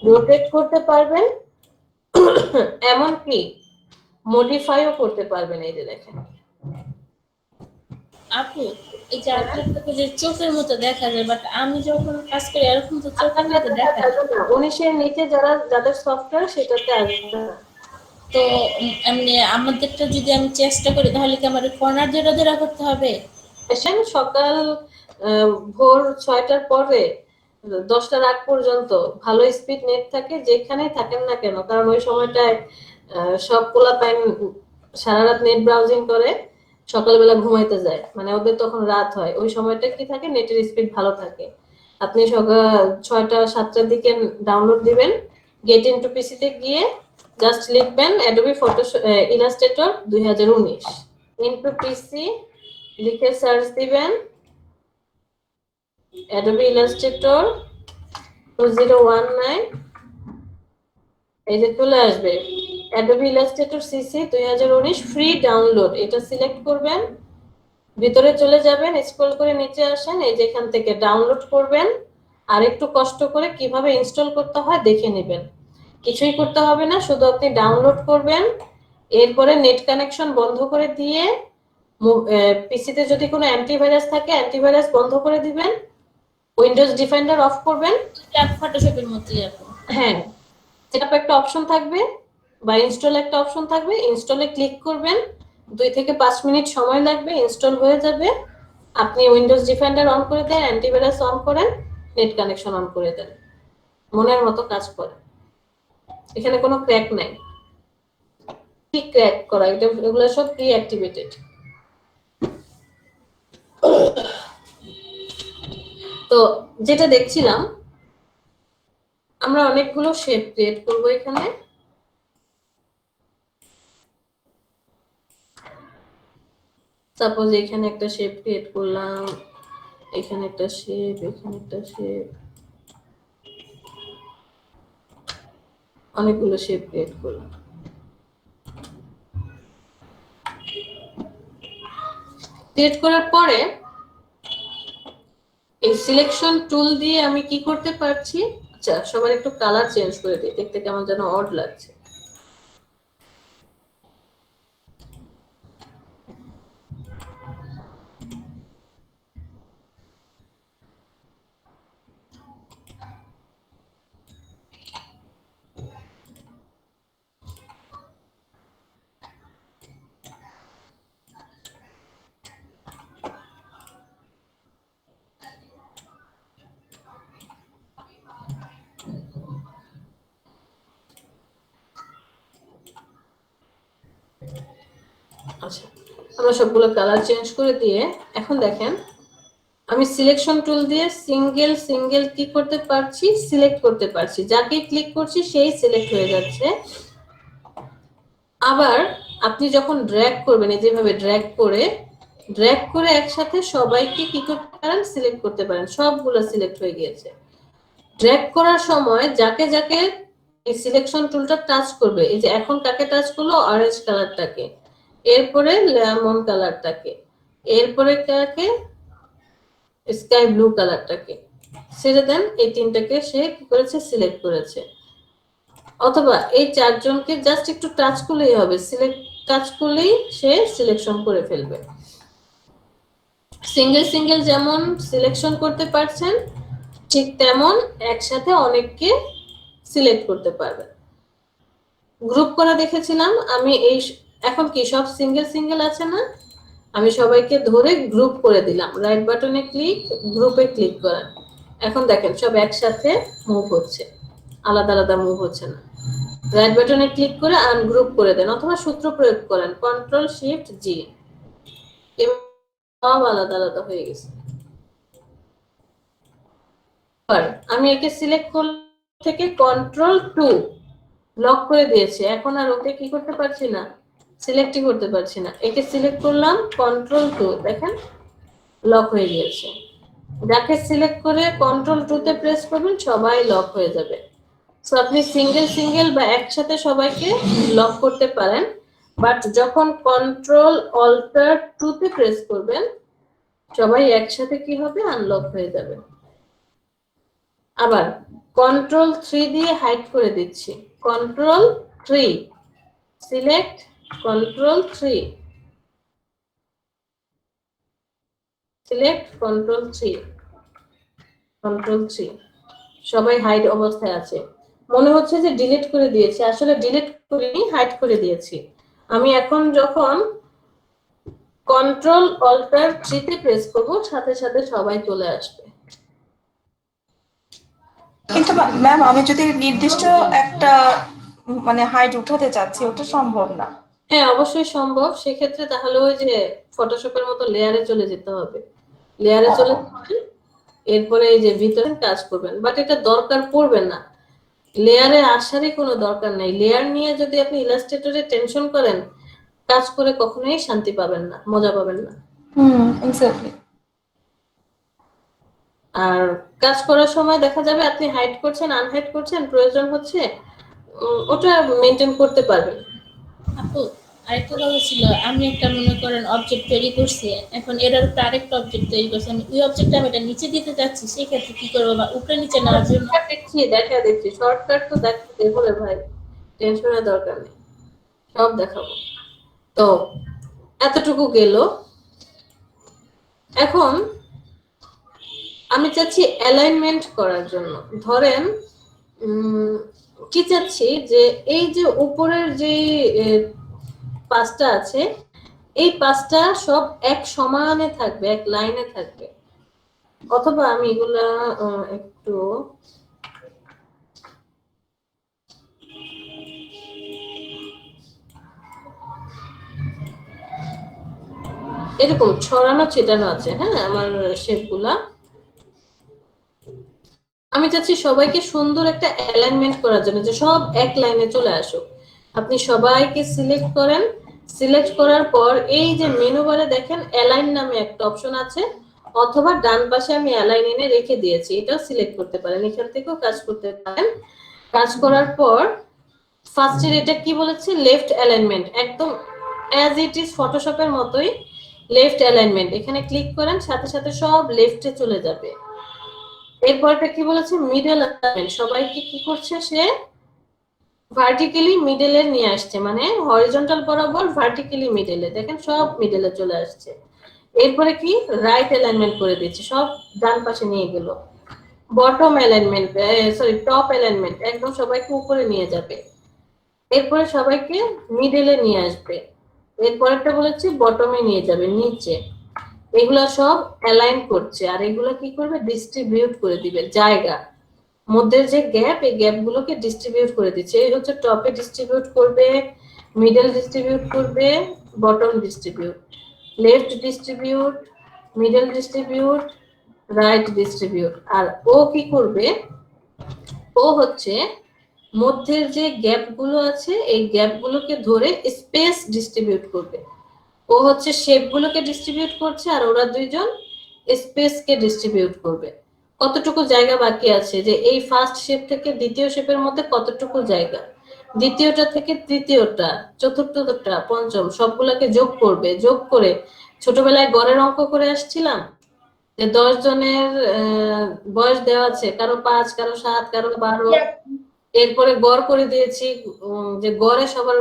রোটেট করতে পারবেন, এমনকি মডিফাইও করতে পারবেন। এই যে দেখেন আপু, এই যে আপনার যে চোখের মতো দেখা যায়, বাট আমি যখন কাজ করি এরকম তো চোখের মতো দেখা যায় না। 19-এর নিচে যাদের সফটওয়্যার সেটাতে আসবে না। তো এমনি আমাদেরটা যদি আমি চেষ্টা করি তাহলে কি আমার কর্নার জোড়া করতে হবে? আসেন সকাল ভোর 6টার পরে 10টার আগ পর্যন্ত ভালো স্পিড নেট থাকে, যেখানেই থাকেন না কেন, কারণ ওই সময়টায় সব পোলাপাইন সারা রাত নেট ব্রাউজিং করে, সকালবেলা ঘুমাইতে যায়, মানে ওদের তখন রাত হয়, ওই সময়টা কি থাকে, নেটের স্পিড ভালো থাকে। আপনি সকাল 6টা-7টার দিকে ডাউনলোড দিবেন, গেট ইনটু পিসিতে গিয়ে জাস্ট লিখবেন অ্যাডোবি ফটোশপ ইলাস্ট্রেটর 2019 ইনটু পিসি লিখে সার্চ দিবেন, অ্যাডোবি ইলাস্ট্রেটর 2019, এই যে চলে আসবে Adobe Illustrator CC 2019 free download. এটা সিলেক্ট করবেন, ভিতরে চলে যাবেন, স্ক্রল করে নিচে আসেন, এই যে এখান থেকে ডাউনলোড করবেন। আর একটু কষ্ট করে কিভাবে ইনস্টল করতে হয় দেখে নেবেন, কিছুই করতে হবে না, শুধু আপনি ডাউনলোড করবেন। এরপরে নেট কানেকশন বন্ধ করে দিয়ে পিসিতে যদি কোনো অ্যান্টিভাইরাস থাকে অ্যান্টিভাইরাস বন্ধ করে দিবেন, উইন্ডোজ ডিফেন্ডার অফ করবেন। এটা ফটোশপের মতোই আপু। হ্যাঁ, সেটআপ একটা অপশন থাকবে বা ইনস্টল একটা অপশন থাকবে, ইনস্টলে ক্লিক করবেন, 2 থেকে 5 মিনিট সময় লাগবে, ইনস্টল হয়ে যাবে। আপনি উইন্ডোজ ডিফেন্ডার অন করে দেন, অ্যান্টিভাইরাস অন করেন, নেট কানেকশন অন করে দেন, মনের মতো কাজ করে। এখানে কোনো ক্র্যাক নাই, কি ক্র্যাক করা, এগুলো সব প্রি অ্যাক্টিভেটেড। তো যেটা দেখছিলাম, আমরা অনেকগুলো শেপ ক্রিয়েট করব এখানে। সাপোজ এখানে একটা শেপ ক্রিয়েট করলাম, এখানে একটা শেপ, এখানে একটা শেপ, অনেকগুলো শেপ ক্রিয়েট করলাম। ক্রিয়েট করার পরে এই সিলেকশন টুল দিয়ে আমি কি করতে পারছি, আচ্ছা সবার একটু কালার চেঞ্জ করে দিই, দেখতে কেমন যেন অড লাগছে। আচ্ছা, আমরা সবগুলো কালার চেঞ্জ করে দিয়ে এখন দেখেন আমি সিলেকশন টুল দিয়ে সিঙ্গেল সিঙ্গেল কি করতে পারছি, সিলেক্ট করতে পারছি। যাকে ক্লিক করছি সেই সিলেক্ট হয়ে যাচ্ছে। আবার আপনি যখন ড্র্যাগ করবেন, এই যেভাবে ড্র্যাগ করে একসাথে সবাইকে কি করতে পারেন, সিলেক্ট করতে পারেন। সবগুলো সিলেক্ট হয়ে গিয়েছে। ড্র্যাগ করার সময় যাকে যাকে এই সিলেকশন টুলটা টাচ করবে, এই যে এখন কাকে টাচ করলো, অরেঞ্জ কালারটাকে, এরপরে লেমন কালারটাকে, এরপরে কাকে, স্কাই ব্লু কালারটাকে ছেড়ে দেন। এই তিনটাকে সে কি করেছে, সিলেক্ট করেছে। অথবা এই চারজনকে জাস্ট একটু টাচ করলেই হবে, সিলেক্ট টাচ করলেই সে সিলেকশন করে ফেলবে। সিঙ্গেল সিঙ্গেল যেমন সিলেকশন করতে পারছেন, ঠিক তেমন একসাথে অনেককে সিলেক্ট করতে পারবেন। গ্রুপ করা দেখেছিলাম আমি, এই এখন কি সব সিঙ্গেল সিঙ্গেল আছে না, আমি সবাইকে ধরে গ্রুপ করে দিলাম। রাইট বাটনে ক্লিক, গ্রুপে ক্লিক করেন। এখন দেখেন সব একসাথে মুভ হচ্ছে, আলাদা আলাদা মুভ হচ্ছে না। রাইট বাটনে ক্লিক করে আনগ্রুপ করে দেন, অথবা সূত্র প্রয়োগ করেন কন্ট্রোল শিফট জি, সব আলাদা আলাদা হয়ে গেছে। আমি একে সিলেক্ট থেকে কন্ট্রোল টু লক করে দিয়েছি। এখন আর ওকে কি করতে পারছি না, সিলেক্টই করতে পারছি না। একে সিলেক্ট করলাম কন্ট্রোল টু, দেখেন লক হয়ে গিয়েছে। যাকে সিলেক্ট করে কন্ট্রোল টু তে প্রেস করবেন সবাই লক হয়ে যাবে। সো আপনি সিঙ্গেল সিঙ্গেল বা একসাথে সবাইকে লক করতে পারেন, বাট যখন কন্ট্রোল অল্টার টু তে প্রেস করবেন সবাই একসাথে কি হবে, আনলক হয়ে যাবে। আবার কন্ট্রোল 3 দিয়ে হাইড করে দিচ্ছি। Control 3 select, control 3 select, control 3 control 3, সবাই হাইড অবস্থায় আছে। মনে হচ্ছে যে ডিলিট করে দিয়েছি, আসলে ডিলিট করিনি, হাইড করে দিয়েছি। আমি এখন যখন কন্ট্রোল অল্টার 3 তে প্রেস করব সাথে সাথে সবাই চলে আসবে। কিন্তু ম্যাম আমি যদি নির্দিষ্ট একটা মানে হাইট উঠাতে চাচ্ছি, ওটা সম্ভব না। হ্যাঁ অবশ্যই সম্ভব। সেক্ষেত্রে তাহলে ওই যে ফটোশপের মতো লেয়ারে চলে যেতে হবে, লেয়ারে চলে যাবেন, এরপরে এই যে ভিতরে কাজ করবেন। বাট এটা দরকার পড়বে না, লেয়ারে আসারই কোনো দরকার নাই। লেয়ার নিয়ে যদি আপনি ইলাস্ট্রেটরে টেনশন করেন, কাজ করে কখনোই শান্তি পাবেন না, মজা পাবেন না। এক্স্যাক্টলি। আর কাজ করার সময় দেখা যাবে আপনি হাইড করছেন, আনহাইড করছেন, প্রয়োজন হচ্ছে ওটা মেনটেন করতে পারবেন। আপু আরেকটা কথা ছিল, আমি একটা মনে করেন অবজেক্ট তৈরি করছি, এখন এটার উপর আরেকটা অবজেক্ট তৈরি করছি, আমি ওই অবজেক্টটা আমি এটা নিচে দিতে চাচ্ছি, সেই ক্ষেত্রে কি করবো, বা উপরে নিচে নেওয়ার জন্য? দেখা দিচ্ছি শর্টকাট তো দেখো রে ভাই, টেনশনের দরকার নেই, সব দেখাবো। তো এতটুকু গেল। এখন আমি চাচ্ছি অ্যালাইনমেন্ট করার জন্য। ধরেন কি চাচ্ছি যে এই যে উপরের যে পাঁচটা আছে, এই পাঁচটা সব এক সমানে থাকবে, এক লাইনে থাকবে। অথবা আমি এগুলা একটু এরকম ছড়ানো ছিটানো আছে, হ্যাঁ আমার শেপগুলা। আমি চাচ্ছি সবাইকে সুন্দর একটা অ্যালাইনমেন্ট করার জন্য, যে সব এক লাইনে চলে আসুক। আপনি সবাইকে সিলেক্ট করেন, সিলেক্ট করার পর এই যে মেনু বারে দেখেন অ্যালাইন নামে একটা অপশন আছে, অথবা ডান পাশে আমি অ্যালাইন এনে রেখে দিয়েছি, এটাও সিলেক্ট করতে পারেন, এখান থেকেও কাজ করতে পারেন। কাজ করার পর ফার্স্টের এটা কি বলেছে, লেফট অ্যালাইনমেন্ট, একদম অ্যাজ ইট ইজ ফটোশপের মতোই লেফট অ্যালাইনমেন্ট। এখানে ক্লিক করেন, সাথে সাথে সব লেফটে চলে যাবে। এরপরটা কি বলেছে, মিডল অ্যালাইনমেন্ট, সবাইকে কি করছে সে ভার্টিক্যালি মিডলে নিয়ে আসছে, মানে হরিজন্টাল বরাবর ভার্টিক্যালি মিডলে, দেখেন সব মিডলে চলে আসছে। এরপরে কি রাইট অ্যালাইনমেন্ট করে দিচ্ছে, সব ডান পাশে নিয়ে গেল। Bottom alignment, sorry top alignment, একদম সবাইকে উপরে নিয়ে যাবে। এরপরে সবাইকে মিডলে নিয়ে আসবে। এরপরেরটা বলেছে বটমে নিয়ে যাবে, নিচে। এগুলা সব অ্যালাইন করছে, আর এগুলা কি করবে, ডিস্ট্রিবিউট করে দিবে জায়গা, মধ্যে যে গ্যাপ, এই গ্যাপ গুলোকে ডিস্ট্রিবিউট করে দিচ্ছে। এই হচ্ছে টপে ডিস্ট্রিবিউট করবে, মিডল ডিস্ট্রিবিউট করবে, bottom distribute, left distribute, middle distribute, right distribute. আর ও কি করবে, ও হচ্ছে মধ্যের যে গ্যাপ গুলো আছে এই গ্যাপ গুলোকে ধরে স্পেস ডিস্ট্রিবিউট করবে। ও হচ্ছে শেপ গুলোকে ডিস্ট্রিবিউট করছে আর ওরা দুইজন স্পেস কে ডিস্ট্রিবিউট করবে। কতটুকু জায়গা বাকি আছে, যে এই ফার্স্ট শেপ থেকে দ্বিতীয় শেপের মধ্যে কতটুকু জায়গা, দ্বিতীয়টা থেকে তৃতীয়টা, চতুর্থটা, পঞ্চম, সবগুলোকে যোগ করবে। যোগ করে ছোটবেলায় গড়ের অঙ্ক করে আসছিলাম যে 10 জনের বয়স দেওয়া আছে, কারো 5, কারো 7, কারো 12, এরপরে গড় করে দিয়েছি যে গড়ে সবার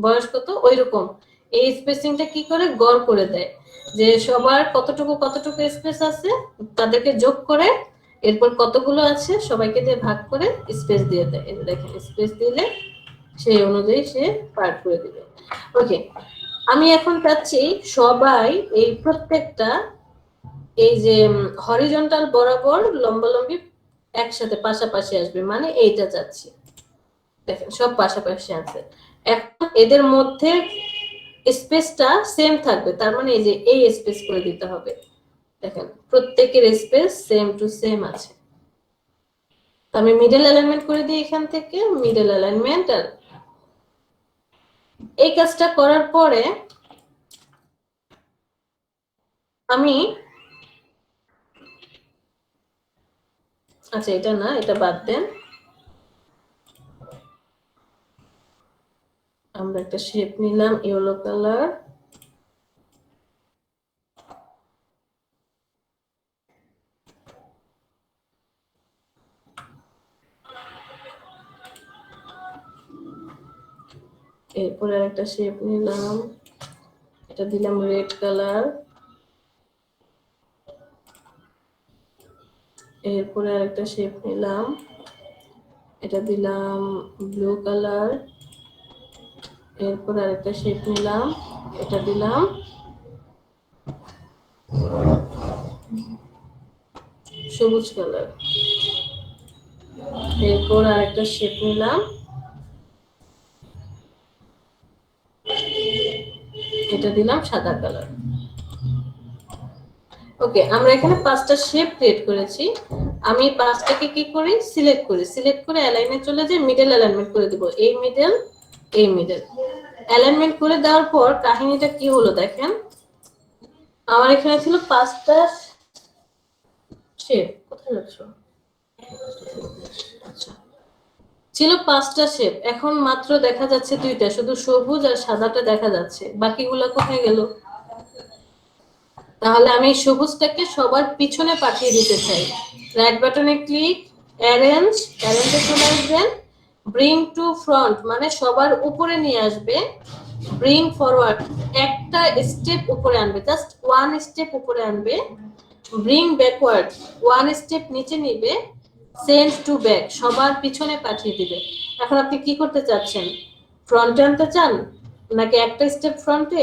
বয়স কত, ওইরকম এই স্পেসিংটা কি করে গড় করে দেয়, যে সবার কতটুকু কতটুকু স্পেস আছে তাদেরকে যোগ করে এরপর কতগুলো আছে সবাইকে দিয়ে ভাগ করে স্পেস দিয়ে দেয়। এই দেখেন স্পেস দিলে সেই অনুযায়ী সে পার্ট করে দিবে। ওকে, আমি এখন চাচ্ছি সবাই এই প্রত্যেকটা এই যে হরিজন্টাল বরাবর লম্বালম্বি একসাথে পাশাপাশি আসবে, মানে এইটা চাচ্ছি। দেখেন সব পাশাপাশি আছে। এখন এদের মধ্যে স্পেসটা সেম থাকবে, তার মানে এই যে এই স্পেস করে দিতে হবে। দেখেন প্রত্যেকের স্পেস সেম টু সেম আছে। আমি মিডল অ্যালাইনমেন্ট করে দিই এখান থেকে, মিডল অ্যালাইনমেন্ট। আর এই কাজটা করার পরে আমি, আচ্ছা এটা না, এটা বাদ দেন, আমরা একটা শেপ নিলাম ইয়েলো কালার, এরপরে একটা শেপ নিলাম, এটা দিলাম রেড কালার, এরপরে আরেকটা শেপ নিলাম, এটা দিলাম ব্লু কালার, এরপরে আরেকটা শেপ নিলাম, এটা দিলাম সবুজ কালার, এরপর আরেকটা শেপ নিলাম, এটা দিলাম সাদা কালার। ওকে, আমরা এখানে 5টা শেপ ক্রিয়েট করেছি। আমি 5টাকে কি করি, সিলেক্ট করি, সিলেক্ট করে অ্যালাইনে চলে যাই, মিডল অ্যালাইনমেন্ট করে দেব, এই মিডল এই মিডল অ্যালাইনমেন্ট করে দেওয়ার পর কাহিনীটা কি হলো দেখেন। আমার এখানে ছিল 5টা শেপ, কোথায় যাচ্ছ, আচ্ছা ছিল 5টা শেপ, এখন মাত্র দেখা যাচ্ছে 2টা, শুধু সবুজ আর সাদাটা দেখা যাচ্ছে, বাকিগুলো কোথায় গেল? তাহলে আমি সবুজটাকে সবার পিছনে পাঠিয়ে দিতে চাই। রাইট বাটনে ক্লিক, অ্যারেঞ্জ, অ্যারেঞ্জে চলে আসবেন, ব্রিং টু ফ্রন্ট মানে সবার উপরে নিয়ে আসবে, ব্রিং ফরওয়ার্ড একটা স্টেপ উপরে আনবে, জাস্ট 1 স্টেপ উপরে আনবে, ব্রিং ব্যাকওয়ার্ড 1 স্টেপ নিচে নিবে, সেন্ড টু ব্যাক সবার পিছনে পাঠিয়ে দিবে। এখন আপনি কি করতে চাচ্ছেন, ফ্রন্টে আনতে চান নাকি একটা স্টেপ ফ্রন্টে,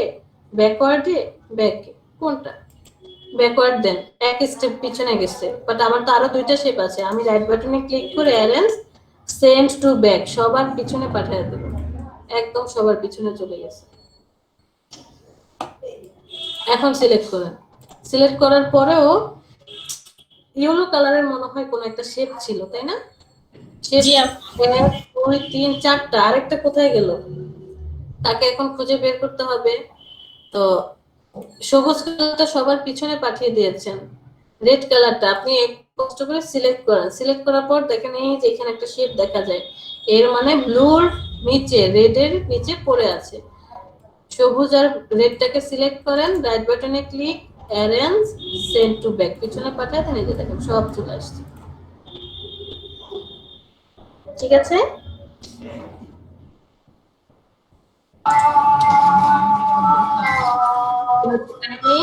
ব্যাকওয়ার্ডে, ব্যাকে, কোনটা? ব্যাকওয়ার্ড দেন, এক স্টেপ পিছনে গেছে, বাট আমার তো আরো 2টা শেপ আছে। আমি রাইট বাটনে ক্লিক করে অ্যারেঞ্জ, সেন্ড টু ব্যাক সবার পিছনে পাঠিয়ে দেব, একদম সবার পিছনে চলে গেছে। এখন সিলেক্ট করেন, সিলেক্ট করার পরেও ইয়েলো কালারের মনে হয় কোন একটা শেপ ছিল, তাই না? শেপ জি 1 2 3 4টা, আরেকটা কোথায় গেল তাকে এখন খুঁজে বের করতে হবে। তো সবুজ কালারটা সবার পিছনে পাঠিয়ে দিয়েছেন, রেড কালারটা আপনি কষ্ট করে সিলেক্ট করেন, সিলেক্ট করার পর দেখেন এই যে এখানে একটা শেপ দেখা যায়, এর মানে ব্লুর নিচে রেডের নিচে পড়ে আছে। সবুজ আর রেডটাকে সিলেক্ট করেন, রাইট বাটনে click, arrange, send to back পিছনে পাঠায় দেন, এই যে দেখেন সব চলে আসছে। ঠিক আছে, আমি